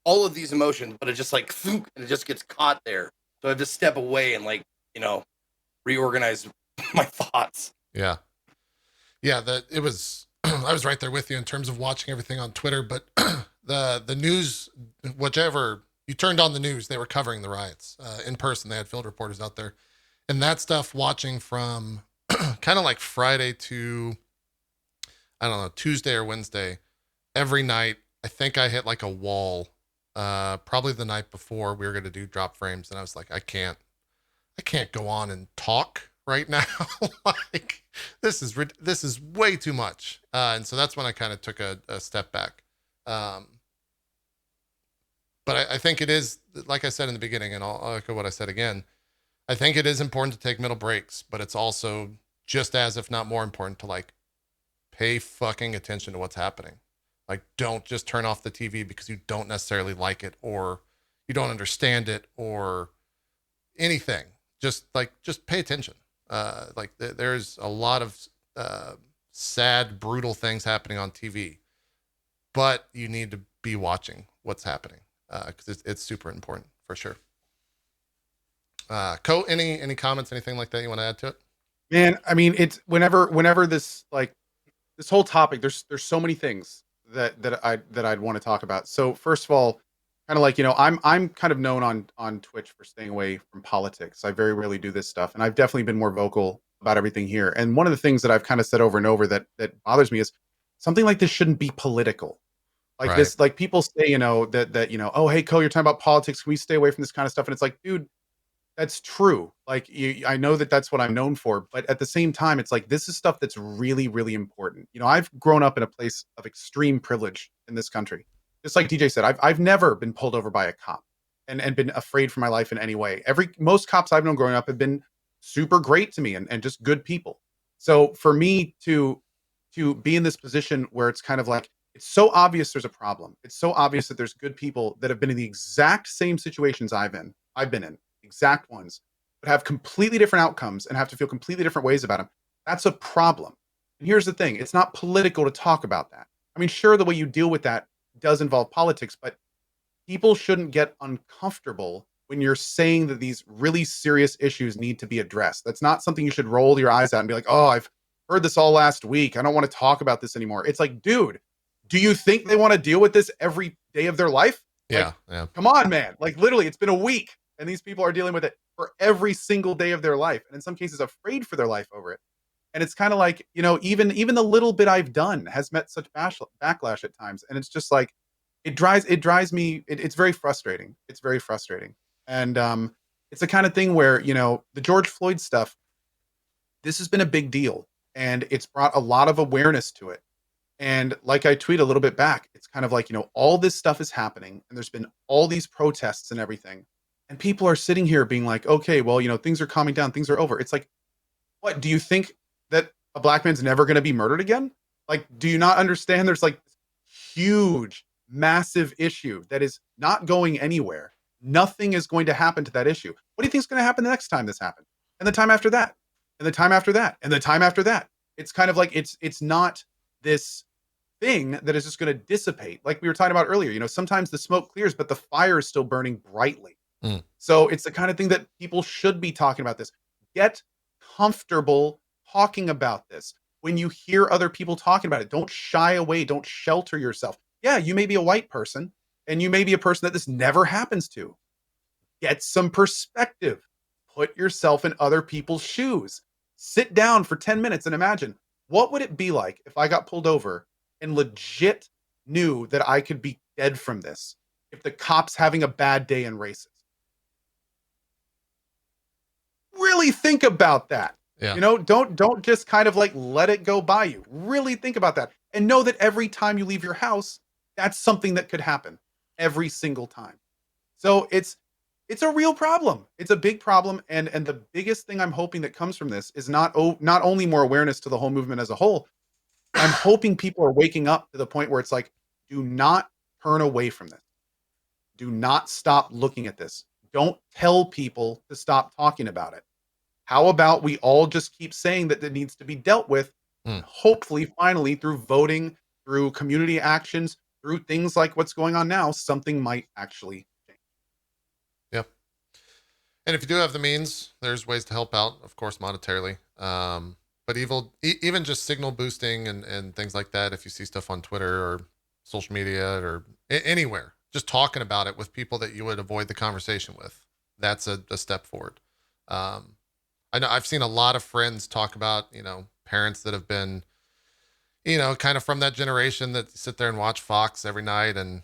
all of these emotions, but it just like, and it just gets caught there. So I have to step away and like, reorganize my thoughts. Yeah. That it was, I was right there with you in terms of watching everything on Twitter, but the news, whichever you turned on the news, they were covering the riots in person. They had field reporters out there, and that stuff, watching from kind of like Friday to, I don't know, Tuesday or Wednesday, every night. I think I hit like a wall, probably the night before we were going to do drop frames. And I was like, I can't go on and talk right now. Like this is way too much. And so that's when I kind of took a step back. But I think it is, like I said in the beginning, and I'll echo what I said again. I think it is important to take middle breaks, but it's also just as, if not more important, to like pay fucking attention to what's happening. Like, don't just turn off the TV because you don't necessarily like it or you don't understand it or anything. Just pay attention. There's a lot of sad, brutal things happening on TV, but you need to be watching what's happening because it's super important for sure. Any comments, anything like that you want to add to it? Man, I mean, it's whenever this like this whole topic, there's so many things that I'd want to talk about. So first of all, kind of like, I'm kind of known on Twitch for staying away from politics. I very rarely do this stuff, and I've definitely been more vocal about everything here. And one of the things that I've kind of said over and over that bothers me is something like this shouldn't be political. Like this, like people say, that oh, hey, you're talking about politics. Can we stay away from this kind of stuff? And it's like, dude, that's true. Like, I know that that's what I'm known for, but at the same time, it's like, this is stuff that's really, really important. I've grown up in a place of extreme privilege in this country. Just like DJ said, I've never been pulled over by a cop and been afraid for my life in any way. Most cops I've known growing up have been super great to me and just good people. So for me to be in this position where it's kind of like, it's so obvious there's a problem. It's so obvious that there's good people that have been in the exact same situations I've been in. Exact ones, but have completely different outcomes and have to feel completely different ways about them. That's a problem. And here's the thing, it's not political to talk about that. I mean, sure, the way you deal with that does involve politics, but people shouldn't get uncomfortable when you're saying that these really serious issues need to be addressed. That's not something you should roll your eyes at and be like, oh, I've heard this all last week, I don't want to talk about this anymore. It's like, dude, do you think they want to deal with this every day of their life? Yeah. Come on, man. Like, literally, it's been a week. And these people are dealing with it for every single day of their life. And in some cases, afraid for their life over it. And it's kind of like, even the little bit I've done has met such backlash at times. And it's just like, it drives me. It's very frustrating. It's very frustrating. And it's the kind of thing where, the George Floyd stuff, this has been a big deal. And it's brought a lot of awareness to it. And like I tweet a little bit back, it's kind of like, all this stuff is happening. And there's been all these protests and everything. And people are sitting here being like, okay, well, things are calming down. Things are over. It's like, what? Do you think that a black man's never going to be murdered again? Like, do you not understand? There's like huge, massive issue that is not going anywhere. Nothing is going to happen to that issue. What do you think is going to happen the next time this happens? And the time after that? And the time after that? And the time after that? It's kind of like, it's not this thing that is just going to dissipate. Like we were talking about earlier, sometimes the smoke clears, but the fire is still burning brightly. So it's the kind of thing that people should be talking about this. Get comfortable talking about this. When you hear other people talking about it, don't shy away. Don't shelter yourself. Yeah, you may be a white person and you may be a person that this never happens to. Get some perspective. Put yourself in other people's shoes. Sit down for 10 minutes and imagine, what would it be like if I got pulled over and legit knew that I could be dead from this if the cop's having a bad day and racist? Really think about that. Yeah. Don't just kind of like let it go by you. Really think about that and know that every time you leave your house, that's something that could happen every single time. So it's a real problem. It's a big problem. And the biggest thing I'm hoping that comes from this is not only more awareness to the whole movement as a whole. I'm hoping people are waking up to the point where it's like, do not turn away from this. Do not stop looking at this. Don't tell people to stop talking about it. How about we all just keep saying that it needs to be dealt with, hopefully, finally, through voting, through community actions, through things like what's going on now, something might actually change. Yep. And if you do have the means, there's ways to help out, of course, monetarily. But even just signal boosting and things like that, if you see stuff on Twitter or social media or anywhere, just talking about it with people that you would avoid the conversation with, that's a step forward. I know I've seen a lot of friends talk about, parents that have been, kind of from that generation that sit there and watch Fox every night and,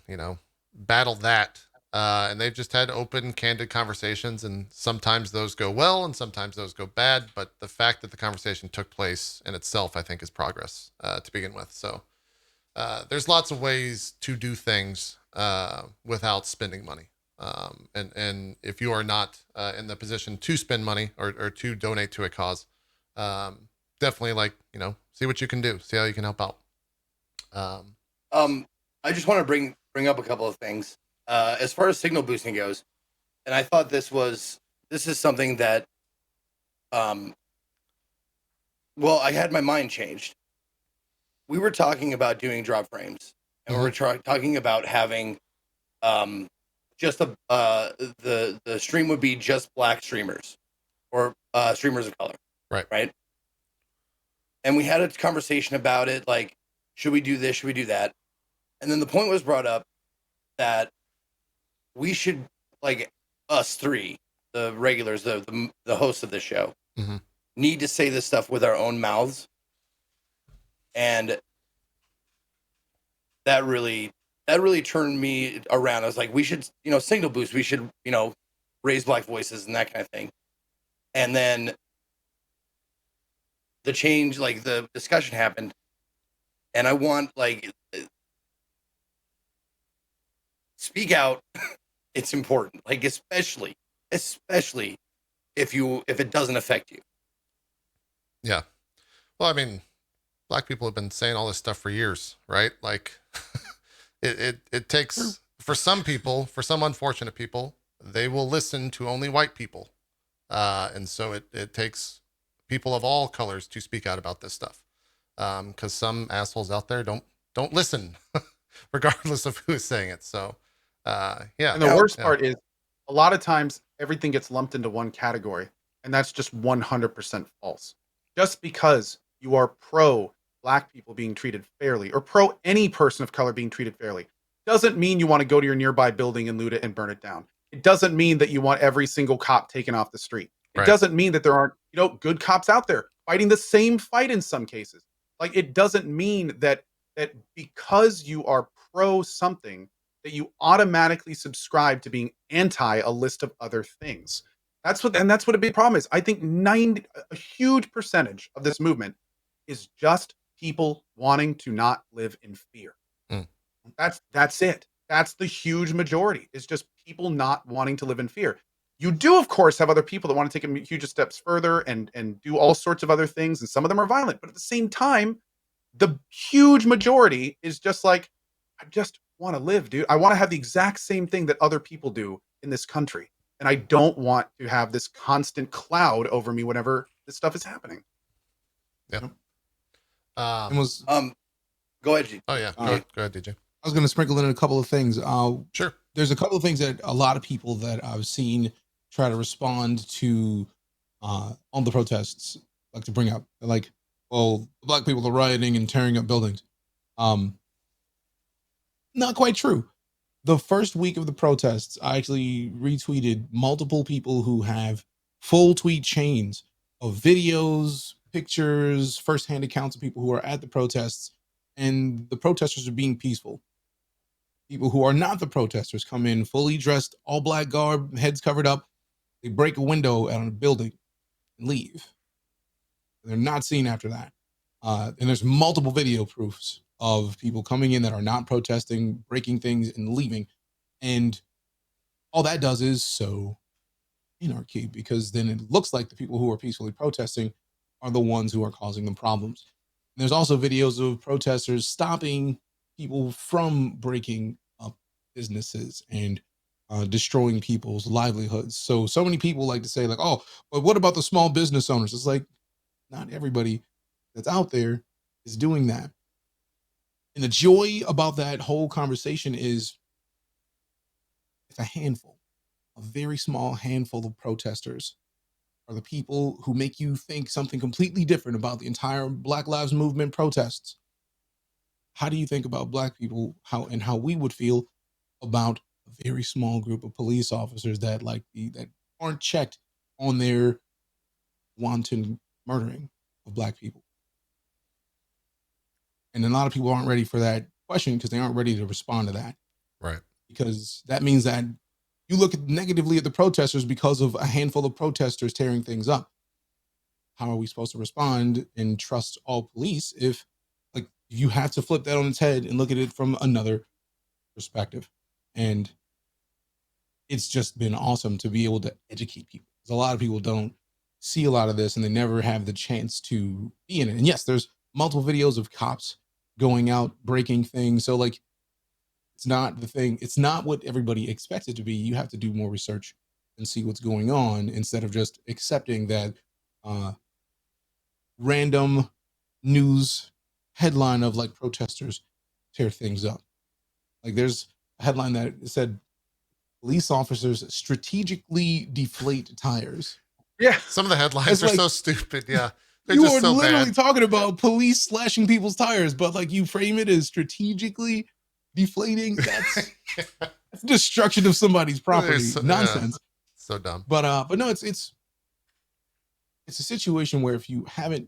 battle that. And they've just had open, candid conversations, and sometimes those go well and sometimes those go bad. But the fact that the conversation took place in itself, I think, is progress to begin with. So there's lots of ways to do things without spending money. And if you are not in the position to spend money or to donate to a cause, definitely see what you can do, see how you can help out. I just want to bring up a couple of things as far as signal boosting goes, and I thought this is something that, well, I had my mind changed. We were talking about doing drop frames, and we were talking about having just the stream would be just black streamers or streamers of color, right. And we had a conversation about it, like, should we do this, should we do that? And then the point was brought up that we should, like, us three, the regulars, the hosts of this show, need to say this stuff with our own mouths. And that really turned me around. I was like, we should, signal boost. We should, raise black voices and that kind of thing. And then the change, like the discussion happened. And I want, like, speak out. It's important. Like, especially if it doesn't affect you. Yeah. Well, I mean, black people have been saying all this stuff for years, right? Like it takes, for some people, for some unfortunate people, they will listen to only white people. And so it takes people of all colors to speak out about this stuff. Cause some assholes out there don't listen regardless of who is saying it. So, yeah. And the worst part is a lot of times everything gets lumped into one category, and that's just 100% false. Just because you are pro black people being treated fairly or pro any person of color being treated fairly doesn't mean you want to go to your nearby building and loot it and burn it down. It doesn't mean that you want every single cop taken off the street. It doesn't mean that there aren't, good cops out there fighting the same fight in some cases. Like, it doesn't mean that because you are pro something that you automatically subscribe to being anti a list of other things. That's what a big problem is. I think a huge percentage of this movement is just people wanting to not live in fear. That's it. That's the huge majority, is just people not wanting to live in fear. You do, of course, have other people that want to take them huge steps further and do all sorts of other things, and some of them are violent. But at the same time, the huge majority is just like, I just want to live, dude. I want to have the exact same thing that other people do in this country. And I don't want to have this constant cloud over me whenever this stuff is happening. Yeah. Go ahead, G. Oh, yeah. Go ahead, DJ. I was going to sprinkle in a couple of things. Sure. There's a couple of things that a lot of people that I've seen try to respond to on the protests like to bring up. They're like, well, black people are rioting and tearing up buildings. Not quite true. The first week of the protests, I actually retweeted multiple people who have full tweet chains of videos, pictures, firsthand accounts of people who are at the protests, and the protesters are being peaceful. People who are not the protesters come in fully dressed, all black garb, heads covered up. They break a window out of a building and leave. They're not seen after that. And there's multiple video proofs of people coming in that are not protesting, breaking things and leaving. And all that does is sow anarchy, because then it looks like the people who are peacefully protesting are the ones who are causing the problems. And there's also videos of protesters stopping people from breaking up businesses and destroying people's livelihoods. So many people like to say, like, oh, but what about the small business owners? It's like, not everybody that's out there is doing that. And the joy about that whole conversation is it's a handful, a very small handful of protesters are the people who make you think something completely different about the entire Black Lives Movement protests. How do you think about black people, how we would feel about a very small group of police officers that that aren't checked on their wanton murdering of black people? And a lot of people aren't ready for that question because they aren't ready to respond to that. Right. Because that means that You look negatively at the protesters because of a handful of protesters tearing things up. How are we supposed to respond and trust all police if, like, you have to flip that on its head and look at it from another perspective? And it's just been awesome to be able to educate people, because a lot of people don't see a lot of this and they never have the chance to be in it. And yes, there's multiple videos of cops going out breaking things. So like, it's not the thing. It's not what everybody expects it to be. You have to do more research and see what's going on instead of just accepting that random news headline of like protesters tear things up. Like there's a headline that said police officers strategically deflate tires. Yeah. Some of the headlines It's are like- so stupid. Yeah. They're You just are so literally bad. talking about police slashing people's tires, but like you frame it as strategically deflating. That's destruction of somebody's property. So- Nonsense. So dumb. But no, it's a situation where if you haven't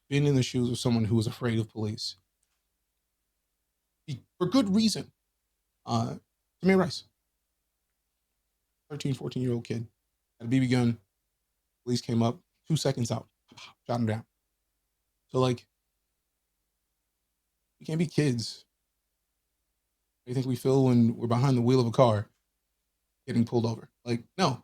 been in the shoes of someone who is afraid of police, for good reason, Tamir Rice, 13, 14-year-old kid, had a BB gun. Police came up, 2 seconds out, shot him down. So like, we can't be kids. What do you think we feel when we're behind the wheel of a car getting pulled over? Like, no,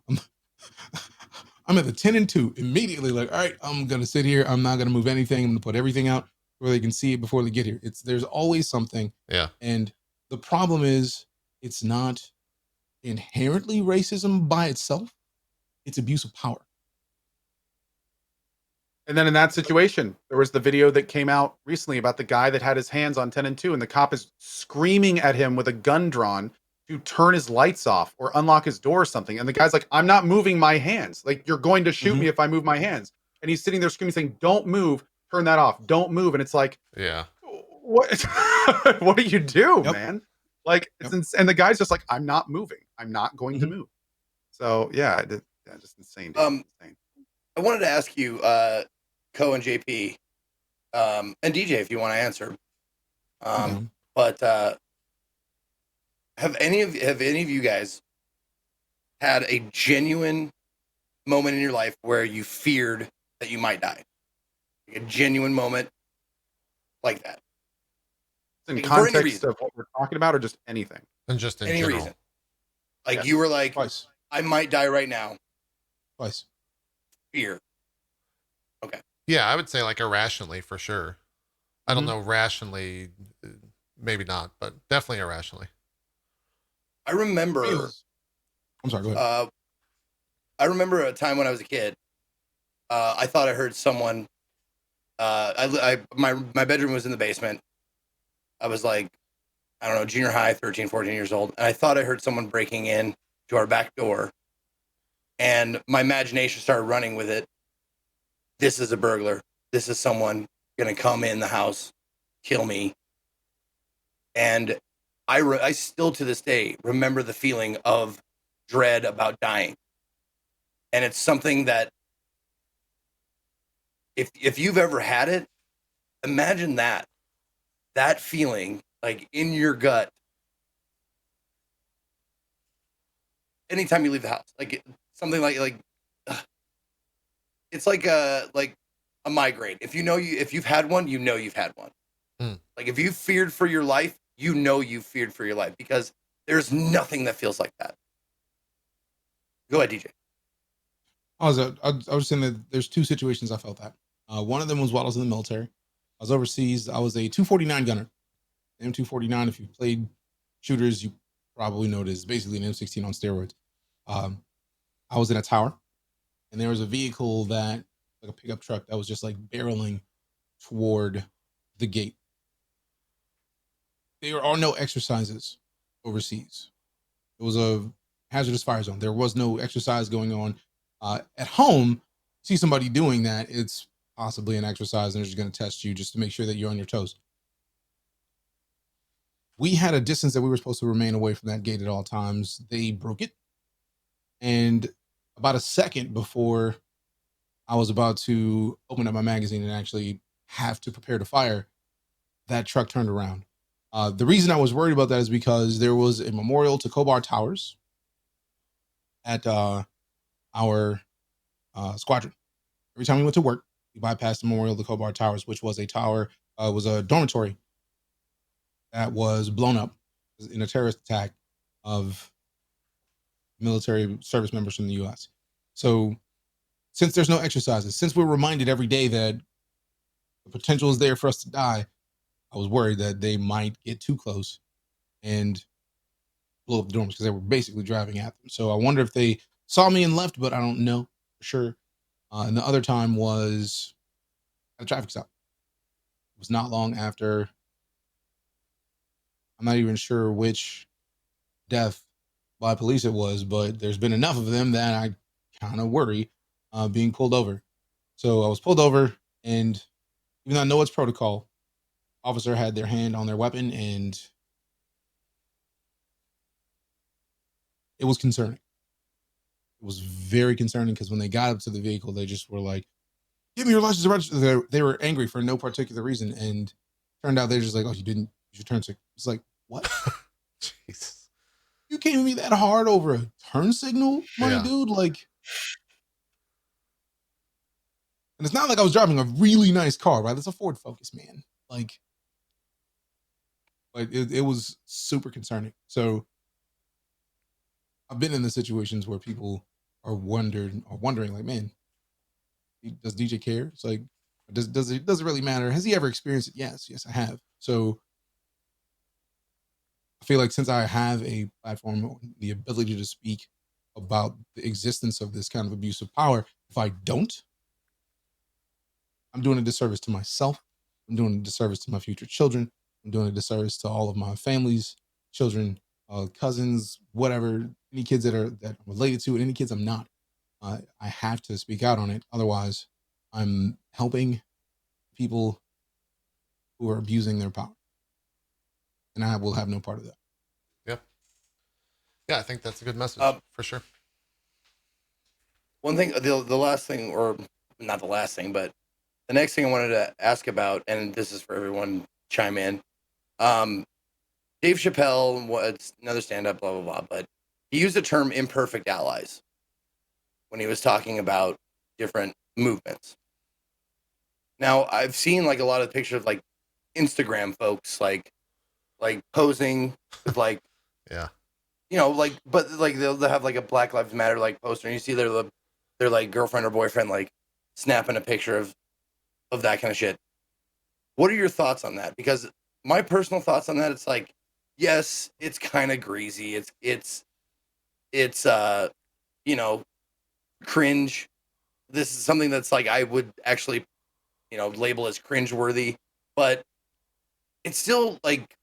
I'm at the 10 and 2 immediately. Like, all right, I'm going to sit here. I'm not going to move anything. I'm going to put everything out where they can see it before they get here. There's always something. Yeah. And the problem is it's not inherently racism by itself. It's abuse of power. And then in that situation, there was the video that came out recently about the guy that had his hands on 10 and 2, and the cop is screaming at him with a gun drawn to turn his lights off or unlock his door or something. And the guy's like, I'm not moving my hands. Like, you're going to shoot me if I move my hands. And he's sitting there screaming, saying, don't move, turn that off, don't move. And it's like, Yeah. what? What do you do, Yep. man? Like, it's and the guy's just like, I'm not moving. I'm not going to move. So yeah, just insane. Dude. Insane. I wanted to ask you, Co and JP, and DJ, if you want to answer. But have any of you guys had a genuine moment in your life where you feared that you might die? Like a genuine moment like that. In For any context reason. of what we're talking about, or just anything? And just in Any general. reason. Like Yes. you were like, Twice. I might die right now. Twice. Fear. Yeah, I would say like irrationally for sure. I don't know, rationally, maybe not, but definitely irrationally. I remember. I'm sorry, go ahead. I remember a time when I was a kid. I thought I heard someone. My bedroom was in the basement. I was like, I don't know, junior high, 13, 14 years old. And I thought I heard someone breaking in to our back door. And my imagination started running with it. This is a burglar. This is someone going to come in the house, kill me. And I still to this day remember the feeling of dread about dying. And it's something that if you've ever had it, imagine that feeling like in your gut anytime you leave the house, like something like it's like a migraine. If you've had one, you've had one. Like if you feared for your life, you've feared for your life, because there's nothing that feels like that. Go ahead, DJ. I was saying that there's two situations I felt that. One of them was while I was in the military. I was overseas. I was a 249 gunner. M249, if you've played shooters, you probably know it is basically an M16 on steroids. I was in a tower, and there was a vehicle like a pickup truck that was just like barreling toward the gate. There are no exercises overseas. It was a hazardous fire zone. There was no exercise going on. At home, see somebody doing that, it's possibly an exercise, and they're just going to test you just to make sure that you're on your toes. We had a distance that we were supposed to remain away from that gate at all times. They broke it. And about a second before I was about to open up my magazine and actually have to prepare to fire, that truck turned around. The reason I was worried about that is because there was a memorial to Khobar Towers at our squadron. Every time we went to work, we bypassed the Memorial de Cobar Towers, which was a tower, was a dormitory that was blown up in a terrorist attack of military service members from the U.S. So since there's no exercises, since we're reminded every day that the potential is there for us to die, I was worried that they might get too close and blow up the dorms because they were basically driving at them. So I wonder if they saw me and left, but I don't know for sure. And the other time was at a traffic stop. It was not long after. I'm not even sure which death by police it was, but there's been enough of them that I kind of worry being pulled over. So I was pulled over, and even though I know it's protocol, officer had their hand on their weapon, and it was concerning. It was very concerning because when they got up to the vehicle, they just were like, "Give me your license to register." They were angry for no particular reason, and turned out they're just like, "Oh, you didn't use your turn signal." It's like, what? Jesus. You came at me that hard over a turn signal, my Yeah. dude? Like, and it's not like I was driving a really nice car, right? It's a Ford Focus, man. Like it was super concerning. So I've been in the situations where people are wondering, like, man, does DJ care? It's like, does it really matter? Has he ever experienced it? Yes, I have. So I feel like since I have a platform, the ability to speak about the existence of this kind of abuse of power, if I don't, I'm doing a disservice to myself. I'm doing a disservice to my future children. I'm doing a disservice to all of my family's children, cousins, whatever, any kids that I'm related to, and any kids I'm not. I have to speak out on it. Otherwise, I'm helping people who are abusing their power, and I will have no part of that. Yep. Yeah, I think that's a good message for sure. One thing, the last thing, or not the last thing, but the next thing I wanted to ask about, and this is for everyone, chime in. Dave Chappelle was another stand-up, blah blah blah, but he used the term imperfect allies when he was talking about different movements. Now, I've seen like a lot of pictures of like Instagram folks like posing with like Yeah. like, but like they'll have like a Black Lives Matter like poster, and you see their like girlfriend or boyfriend like snapping a picture of that kind of shit. What are your thoughts on that? Because my personal thoughts on that, it's like, yes, it's kind of greasy. It's cringe. This is something that's like I would actually, label as cringeworthy, but it's still like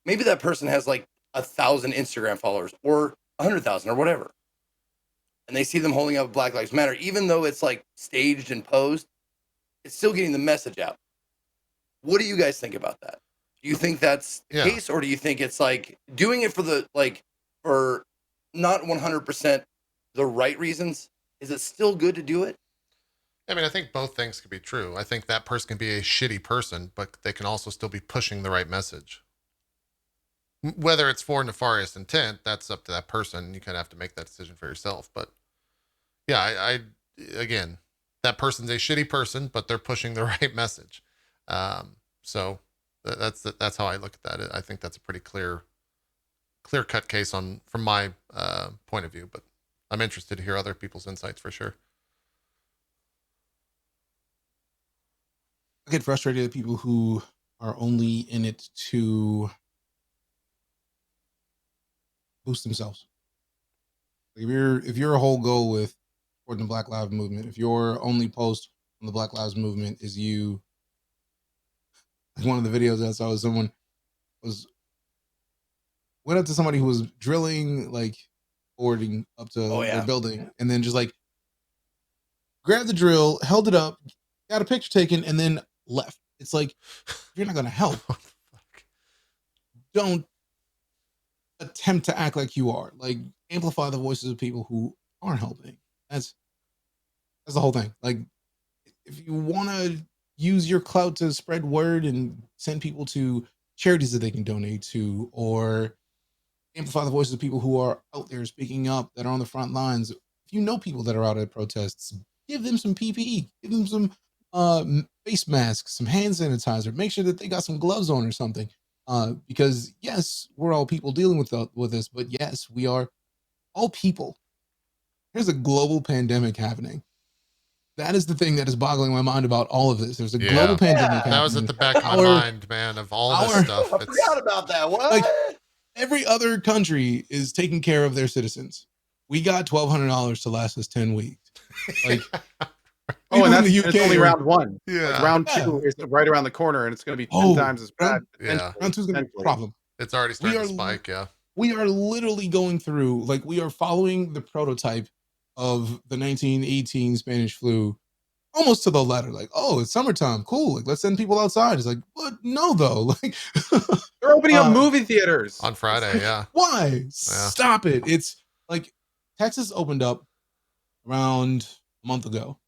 maybe that person has like 1,000 Instagram followers or 100,000 or whatever, and they see them holding up Black Lives Matter, even though it's like staged and posed, it's still getting the message out. What do you guys think about that? Do you think that's the case, or do you think it's like doing it for not 100% the right reasons? Is it still good to do it? I mean, I think both things could be true. I think that person can be a shitty person, but they can also still be pushing the right message. Whether it's for nefarious intent, that's up to that person. You kind of have to make that decision for yourself. But yeah, I again, that person's a shitty person, but they're pushing the right message. So that's how I look at that. I think that's a pretty clear cut case from my point of view. But I'm interested to hear other people's insights for sure. I get frustrated at people who are only in it to boost themselves. Like if your whole goal with supporting the Black Lives Movement, if your only post on the Black Lives Movement is you, like one of the videos I saw was someone went up to somebody who was drilling, like boarding up to their building, and then just like grabbed the drill, held it up, got a picture taken, and then left. It's like, if you're not going to help, don't attempt to act like you are. Like, amplify the voices of people who aren't helping. That's the whole thing. Like, if you want to use your clout to spread word and send people to charities that they can donate to, or amplify the voices of people who are out there speaking up, that are on the front lines. If you know people that are out at protests, give them some PPE, give them some face masks, some hand sanitizer, make sure that they got some gloves on or something. Because yes, we're all people dealing with this, but yes, we are all people. There's a global pandemic happening. That is the thing that is boggling my mind about all of this. There's a global pandemic happening. That was at the back of my mind, man, of all this stuff. I forgot about that. What? Like, every other country is taking care of their citizens. We got $1,200 to last us 10 weeks. Like, and that's it's only round one. Yeah. Like, round two is right around the corner, and it's going to be 10 times as bad. Round two is going to be a problem. It's already starting to spike, We are literally going through, like, we are following the prototype of the 1918 Spanish flu almost to the letter. Like, oh, it's summertime, cool. Like, let's send people outside. It's like, what? No, though. Like, they're opening up movie theaters on Friday. Yeah. Why? Yeah. Stop it. It's like Texas opened up around a month ago,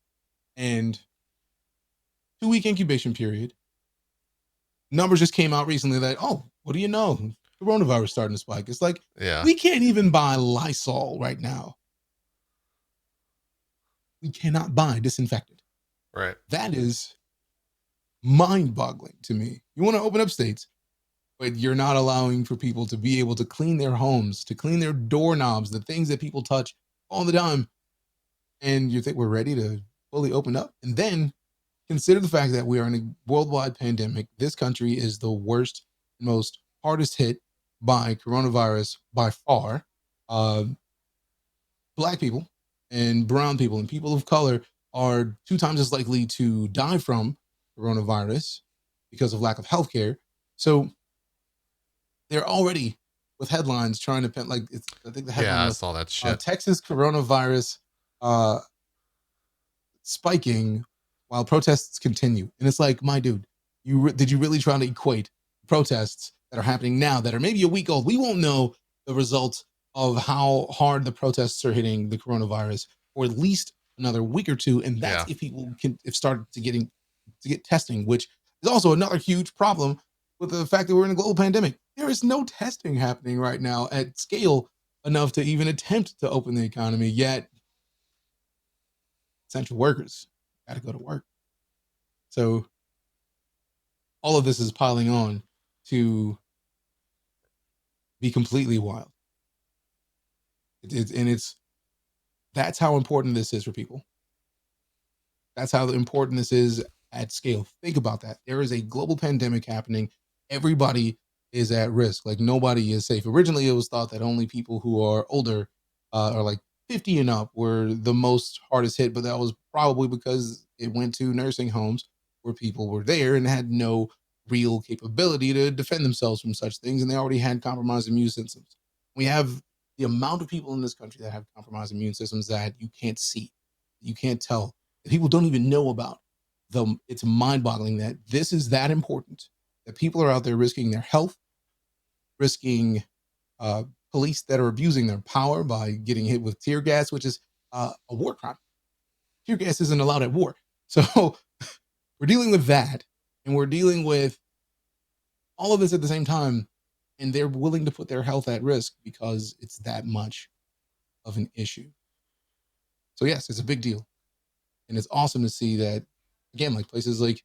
and 2-week incubation period. Numbers just came out recently that, oh, what do you know? Coronavirus starting to spike. It's like, we can't even buy Lysol right now. We cannot buy disinfectant. Right. That is mind-boggling to me. You want to open up states, but you're not allowing for people to be able to clean their homes, to clean their doorknobs, the things that people touch all the time. And you think we're ready to fully open up? And then consider the fact that we are in a worldwide pandemic. This country is the worst, most hardest hit by coronavirus by far. Black people and brown people and people of color are 2 times as likely to die from coronavirus because of lack of healthcare. So they're already with headlines trying to like, it's, I think the headline I saw that shit. Texas coronavirus spiking while protests continue. And it's like, my dude, did you really try to equate protests that are happening now that are maybe a week old? We won't know the results of how hard the protests are hitting the coronavirus for at least another week or two, and that's if people have started to get testing, which is also another huge problem with the fact that we're in a global pandemic. There is no testing happening right now at scale enough to even attempt to open the economy, yet essential workers got to go to work. So all of this is piling on to be completely wild. That's how important this is for people. That's how important this is at scale. Think about that. There is a global pandemic happening. Everybody is at risk. Like, nobody is safe. Originally, it was thought that only people who are older, or like 50 and up, were the most hardest hit, but that was probably because it went to nursing homes where people were there and had no real capability to defend themselves from such things, and they already had compromised immune systems. We have the amount of people in this country that have compromised immune systems that you can't see, you can't tell, that people don't even know about. It's mind-boggling that this is that important, that people are out there risking their health, risking police that are abusing their power by getting hit with tear gas, which is a war crime. Tear gas isn't allowed at war. So we're dealing with that, and we're dealing with all of this at the same time, and they're willing to put their health at risk because it's that much of an issue. So yes, it's a big deal. And it's awesome to see that, again, like places like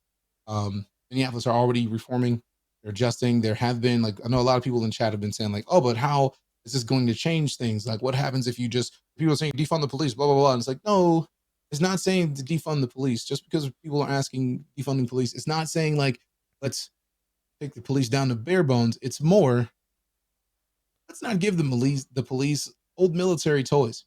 Minneapolis are already reforming, they're adjusting. There have been, like, I know a lot of people in chat have been saying, like, oh, but how is this going to change things? Like, what happens if people are saying defund the police, blah, blah, blah. And it's like, no, it's not saying to defund the police. Just because people are asking defunding police, it's not saying, like, let's take the police down to bare bones. It's more, let's not give the police old military toys.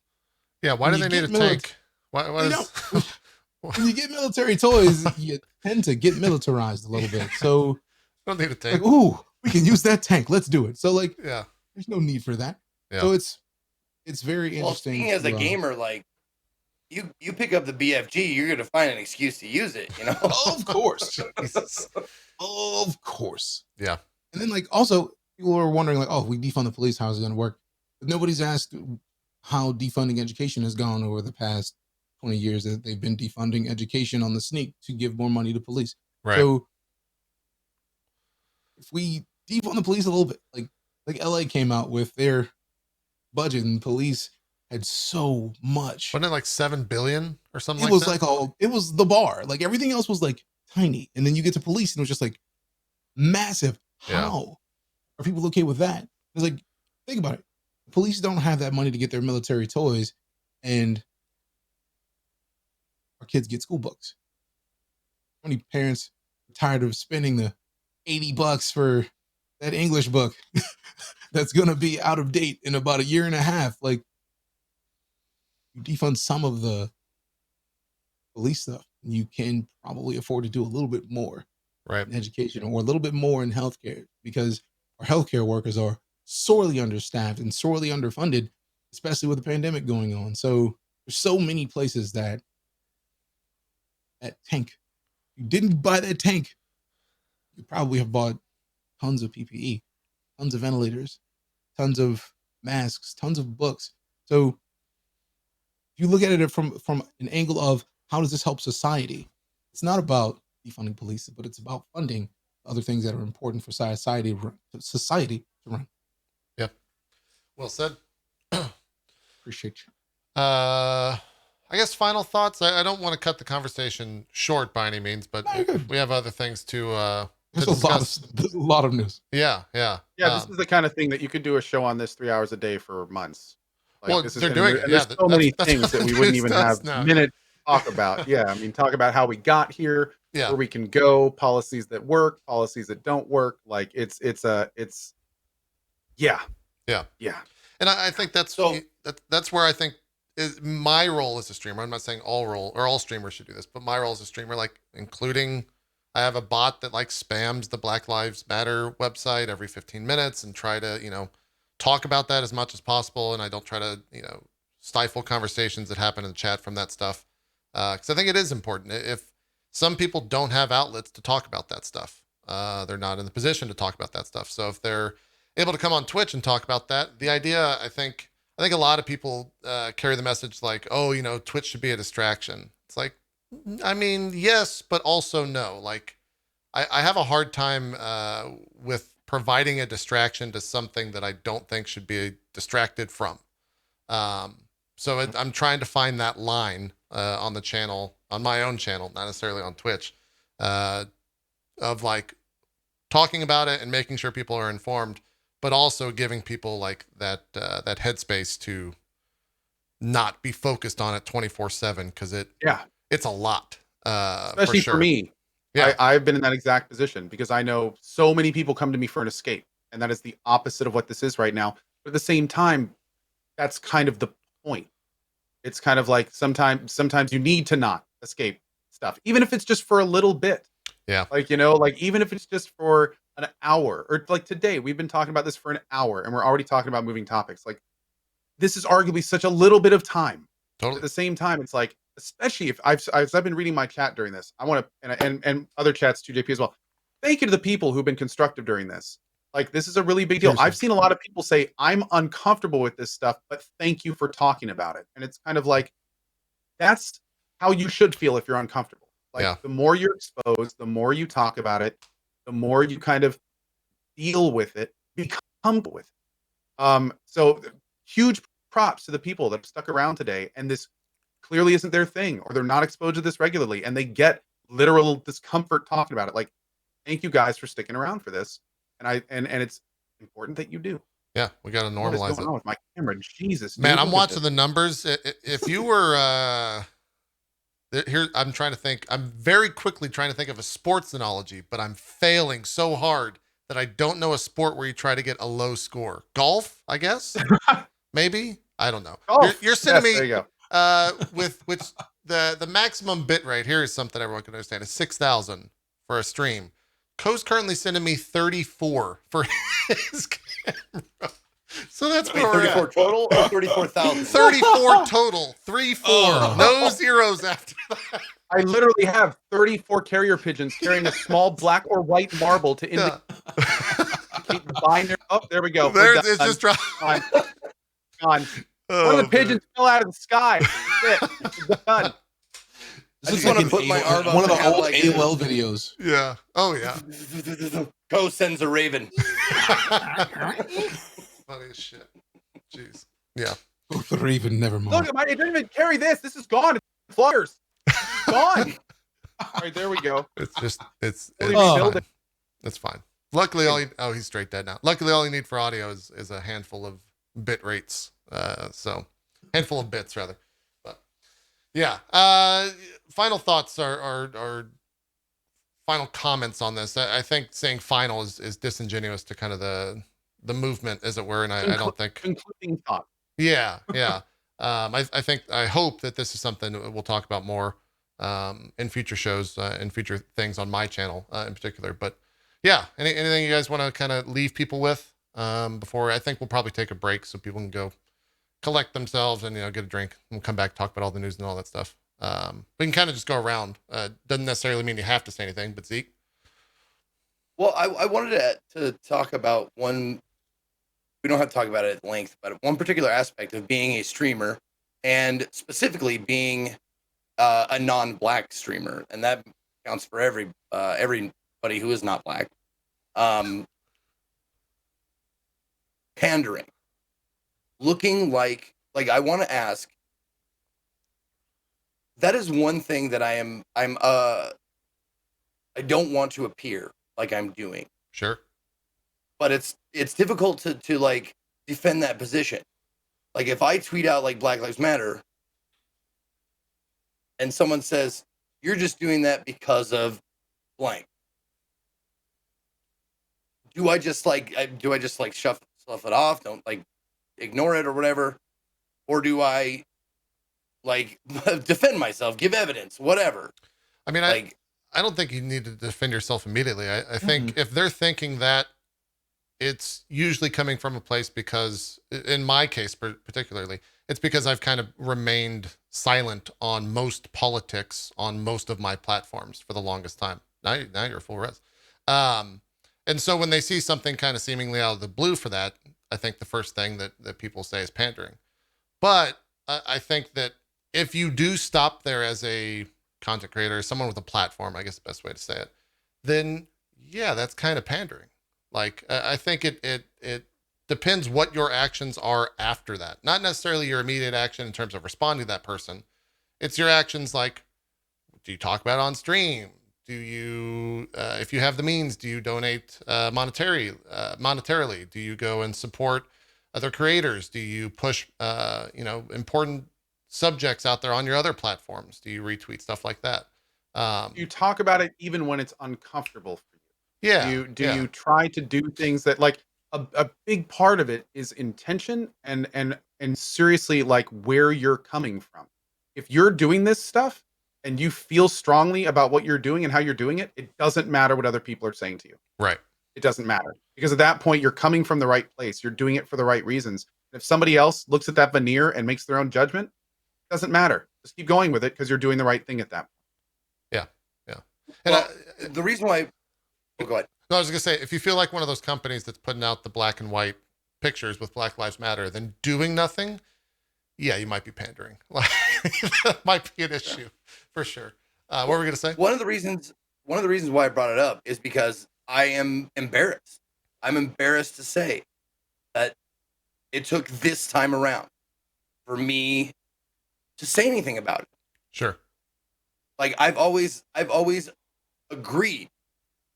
Yeah, why do they need a tank? Why when you get military toys, you tend to get militarized a little bit. So don't need a tank. Like, ooh, we can use that tank. Let's do it. So, like, yeah, there's no need for that. Yeah. So it's very interesting. Speaking as a gamer, like, you pick up the BFG, you're gonna find an excuse to use it, you know? Of course. Of course. Yeah. And then, like, also people are wondering, like, oh, if we defund the police, how is it gonna work? But nobody's asked how defunding education has gone over the past 20 years, that they've been defunding education on the sneak to give more money to police. Right. So if we defund the police a little bit, like, like LA came out with their budget and police had so much. Wasn't it like 7 billion or something It like was that? like it was the bar. Like everything else was like tiny. And then you get to police and it was just like massive. Yeah. How are people okay with that? It's like, think about it. Police don't have that money to get their military toys, and our kids get school books. How many parents are tired of spending the $80 for that English book that's going to be out of date in about a year and a half? Like, you defund some of the police stuff, and you can probably afford to do a little bit more Right. in education or a little bit more in healthcare, because our healthcare workers are sorely understaffed and sorely underfunded, especially with the pandemic going on. So there's so many places that tank. You didn't buy that tank, you probably have bought tons of PPE, tons of ventilators, tons of masks, tons of books. So if you look at it from an angle of how does this help society, it's not about defunding police, but it's about funding other things that are important for society to run. Yep. Well said. Appreciate you. I guess final thoughts. I don't want to cut the conversation short by any means, but we have other things to discuss. There's a lot of news. Yeah. This is the kind of thing that you could do a show on this 3 hours a day for months. Like, well, this is, they're doing it. and there's so many things that we wouldn't even have now. minutes to talk about. Yeah, I mean, talk about how we got here, Yeah. where we can go, policies that work, policies that don't work. Like yeah. And I think that's where I think is my role as a streamer. I'm not saying all streamers should do this, but my role as a streamer, like including, I have a bot that like spams the Black Lives Matter website every 15 minutes and try to, talk about that as much as possible. And I don't try to, stifle conversations that happen in the chat from that stuff. Cause I think it is important. If some people don't have outlets to talk about that stuff, they're not in the position to talk about that stuff. So if they're able to come on Twitch and talk about that, the idea, I think a lot of people carry the message like, oh, Twitch should be a distraction. It's like, I mean, yes, but also no. Like, I have a hard time with providing a distraction to something that I don't think should be distracted from. So I'm trying to find that line on the channel, on my own channel, not necessarily on Twitch, of like talking about it and making sure people are informed, but also giving people like that headspace to not be focused on it 24/7, because it's a lot. Especially for me. Yeah. I've been in that exact position because I know so many people come to me for an escape, and that is the opposite of what this is right now. But at the same time, that's kind of the point. It's kind of like sometimes you need to not escape stuff, even if it's just for a little bit. Yeah. Like, even if it's just for an hour, or like today, we've been talking about this for an hour and we're already talking about moving topics. Like, this is arguably such a little bit of time. Totally. At the same time, it's like, especially if I've been reading my chat during this, I want to, and other chats too, JP as well. Thank you to the people who've been constructive during this. Like, this is a really big deal. Seriously. I've seen a lot of people say, I'm uncomfortable with this stuff, but thank you for talking about it. And it's kind of like, that's how you should feel if you're uncomfortable. Like, the more you're exposed, the more you talk about it, the more you kind of deal with it, become with it. So huge props to the people that have stuck around today, and this clearly isn't their thing, or they're not exposed to this regularly, and they get literal discomfort talking about it. Like, thank you guys for sticking around for this. And it's important that you do. Yeah, we got to normalize what is going on it. with my camera? Jesus, Man, dude, I'm look at watching this. the numbers. If you were here, I'm trying to think. I'm very quickly trying to think of a sports analogy, but I'm failing so hard that I don't know a sport where you try to get a low score. Golf, I guess. Maybe, I don't know. Golf. You're sending Yes, there me you go. with which the maximum bit rate here is something everyone can understand. Is 6,000 for a stream. Co's currently sending me 34 for his camera. So that's Wait, where we're 34 at. total or 34,000? 34 total. 3-4. Oh. No zeros after that. I literally have 34 carrier pigeons carrying a small black or white marble to indicate the binary. Oh, there we go. There's, it's just dropped. Gone. Gone. Oh, One of the man. pigeons fell out of the sky. That's it. It's done. I This just is want to like put my arm up one of and the have, old like, AOL videos. Yeah. Oh, yeah. Go sends a raven. Funny as shit. Jeez. Yeah. Oh, the Raven, never mind. Look, it didn't even carry this. This is gone. It flutters. It's gone. All right, there we go. It's Oh. fine. It's fine. Luckily, he's straight dead now. Luckily, all you need for audio is a handful of bit rates. So handful of bits rather. But yeah. Final thoughts are final comments on this. I think saying final is disingenuous to kind of the movement, as it were, and I don't think concluding thought. Yeah. I hope that this is something that we'll talk about more in future shows, in future things on my channel in particular. But yeah, anything you guys want to kind of leave people with before? I think we'll probably take a break so people can go collect themselves and get a drink. We'll come back, talk about all the news and all that stuff. We can kind of just go around. Doesn't necessarily mean you have to say anything, but Zeke. Well, I wanted to talk about one. We don't have to talk about it at length, but one particular aspect of being a streamer, and specifically being a non-black streamer, and that counts for everybody who is not black. Pandering, looking like I want to ask. That is one thing that I don't want to appear like I'm doing. Sure. But it's difficult to like defend that position. Like if I tweet out like Black Lives Matter and someone says, you're just doing that because of blank. Do I just like slough it off? Don't like ignore it or whatever? Or do I like defend myself, give evidence, whatever? I mean, I don't think you need to defend yourself immediately. I think if they're thinking that, it's usually coming from a place because, in my case particularly, it's because I've kind of remained silent on most politics on most of my platforms for the longest time. Now you're full res. And so when they see something kind of seemingly out of the blue for that, I think the first thing that people say is pandering. But I think that if you do stop there as a content creator, someone with a platform, I guess the best way to say it, then yeah, that's kind of pandering. Like, I think it depends what your actions are after that. Not necessarily your immediate action in terms of responding to that person. It's your actions like, do you talk about it on stream? Do you, if you have the means, do you donate monetarily? Do you go and support other creators? Do you push, important subjects out there on your other platforms? Do you retweet stuff like that? You talk about it even when it's uncomfortable for you. Yeah. Do you try to do things that like a big part of it is intention and seriously like where you're coming from. If you're doing this stuff and you feel strongly about what you're doing and how you're doing it, it doesn't matter what other people are saying to you. Right. It doesn't matter because at that point you're coming from the right place. You're doing it for the right reasons. If somebody else looks at that veneer and makes their own judgment, it doesn't matter. Just keep going with it because you're doing the right thing at that point. Yeah. And well, the reason why. Oh, go ahead. No, I was gonna say, if you feel like one of those companies that's putting out the black and white pictures with Black Lives Matter, then doing nothing, yeah, you might be pandering. Like that might be an issue for sure. What were we gonna say? One of the reasons why I brought it up is because I am embarrassed. I'm embarrassed to say that it took this time around for me to say anything about it. Sure. Like I've always agreed,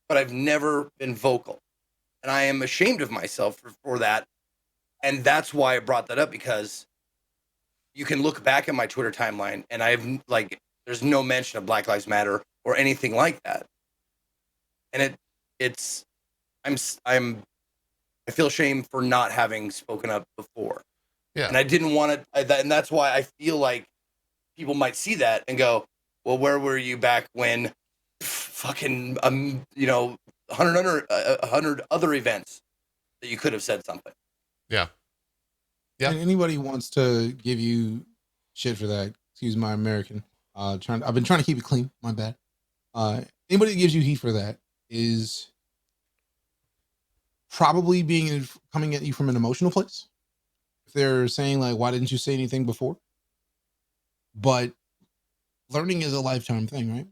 but I've never been vocal. And I am ashamed of myself for that. And that's why I brought that up, because you can look back at my Twitter timeline and there's no mention of Black Lives Matter or anything like that. And I feel shame for not having spoken up before. Yeah. And I didn't want to, and that's why I feel like people might see that and go, well, where were you back when fucking 100 other events that you could have said something? Yeah. And anybody wants to give you shit for that, excuse my American. I've been trying to keep it clean. My bad. Anybody that gives you heat for that is probably coming at you from an emotional place. If they're saying like, why didn't you say anything before? But learning is a lifetime thing, right?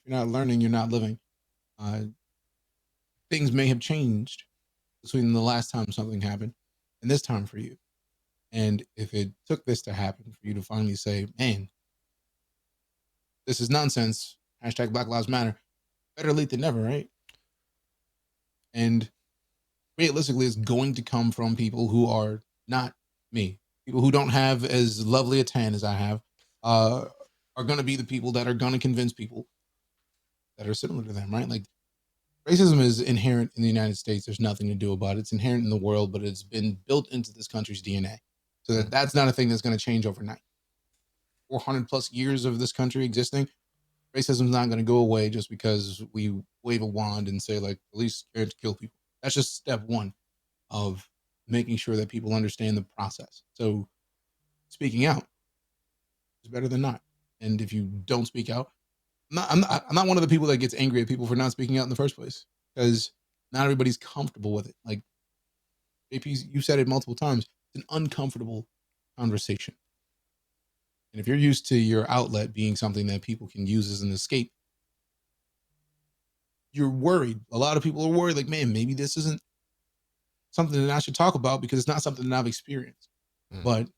If you're not learning, you're not living. things may have changed between the last time something happened and this time for you. And if it took this to happen for you to finally say, man, this is nonsense, hashtag Black Lives Matter, better late than never, right? And realistically, it's going to come from people who are not me. People who don't have as lovely a tan as I have are going to be the people that are going to convince people that are similar to them, right? Like, racism is inherent in the United States. There's nothing to do about it. It's inherent in the world, but it's been built into this country's DNA. So that's not a thing that's going to change overnight. 400 plus years of this country existing, racism is not going to go away just because we wave a wand and say, like, police scared to kill people. That's just step one of making sure that people understand the process. So speaking out is better than not. And if you don't speak out, I'm not one of the people that gets angry at people for not speaking out in the first place, because not everybody's comfortable with it. Like, JP, you said it multiple times, it's an uncomfortable conversation. And if you're used to your outlet being something that people can use as an escape, you're worried. A lot of people are worried, like, man, maybe this isn't something that I should talk about because it's not something that I've experienced. But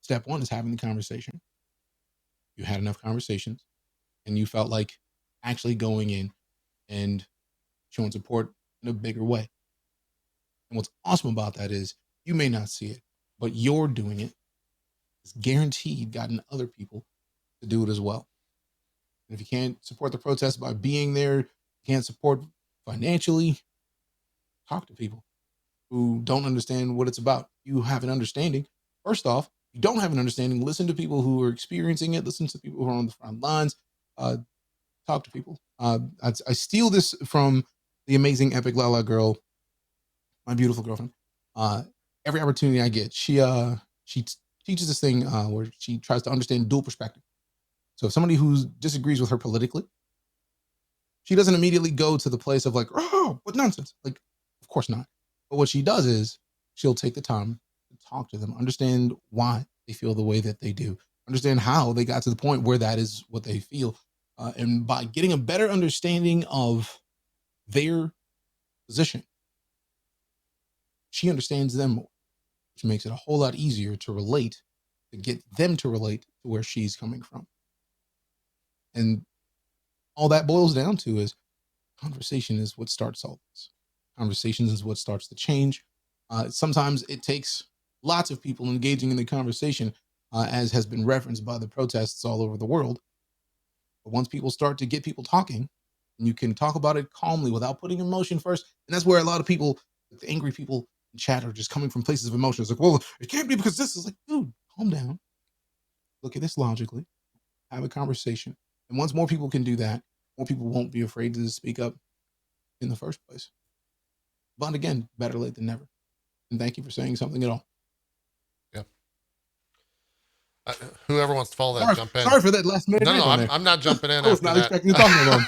step one is having the conversation. You had enough conversations and you felt like actually going in and showing support in a bigger way. And what's awesome about that is you may not see it, but you're doing it. It's guaranteed gotten other people to do it as well. And if you can't support the protest by being there, can't support financially, talk to people who don't understand what it's about. You have an understanding. First off, you don't have an understanding. Listen to people who are experiencing it. Listen to people who are on the front lines. Talk to people. I steal this from the amazing Epic Lala girl, my beautiful girlfriend. Every opportunity I get, she teaches this thing where she tries to understand dual perspective. So if somebody who disagrees with her politically, she doesn't immediately go to the place of like, oh, what nonsense. Like, of course not. But what she does is she'll take the time to talk to them, understand why they feel the way that they do, understand how they got to the point where that is what they feel. And by getting a better understanding of their position, she understands them more, which makes it a whole lot easier to relate, to get them to relate to where she's coming from. And all that boils down to is conversation is what starts all this. Conversations is what starts the change. Sometimes it takes lots of people engaging in the conversation, as has been referenced by the protests all over the world. But once people start to get people talking, and you can talk about it calmly without putting emotion first, and that's where a lot of people, the angry people in chat, are just coming from places of emotion. It's like, well, it can't be because this is like, dude, calm down. Look at this logically. Have a conversation. And once more people can do that, more people won't be afraid to speak up in the first place. But again, better late than never. And thank you for saying something at all. Yep. Whoever wants to follow that, jump in. Sorry for that last minute. No, I'm not jumping in. I was not expecting to talk that long.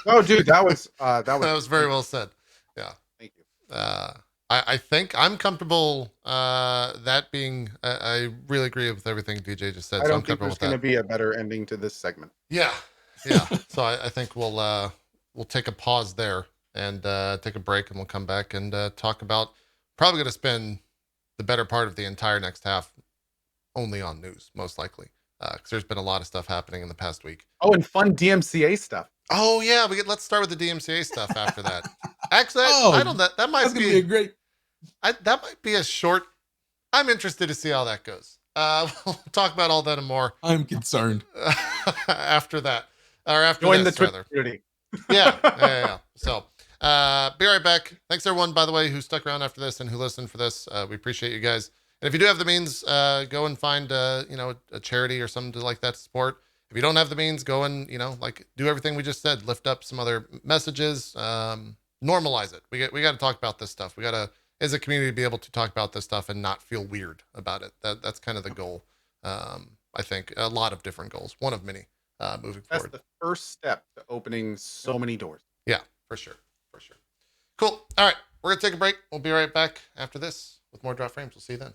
No, dude, that was that was very well said. Yeah. Thank you. I think I'm comfortable. That being, I really agree with everything DJ just said. I So don't I'm think comfortable there's with going to that. be a better ending to this segment. Yeah. So I think we'll take a pause there and take a break, and we'll come back and talk about. Probably going to spend the better part of the entire next half only on news, most likely, because there's been a lot of stuff happening in the past week. Oh, and fun DMCA stuff. Oh yeah, let's start with the DMCA stuff after that. Actually, Oh, I don't. That might That's going to be be a great. that might be a short. I'm interested to see how that goes. We'll talk about all that and more I'm concerned. after that, or after Join the this, Twitter rather. community. Yeah. So, be right back. Thanks everyone, by the way, who stuck around after this and who listened for this. We appreciate you guys. And if you do have the means, go and find, a charity or something like that to support. If you don't have the means, go and, do everything we just said. Lift up some other messages. Normalize it. We got to talk about this stuff. We got to, as a community, be able to talk about this stuff and not feel weird about it. That's kind of the goal. I think a lot of different goals. One of many moving That's forward. the first step to opening so many doors. Yeah, for sure. Cool. All right. We're going to take a break. We'll be right back after this with more Drop Frames. We'll see you then.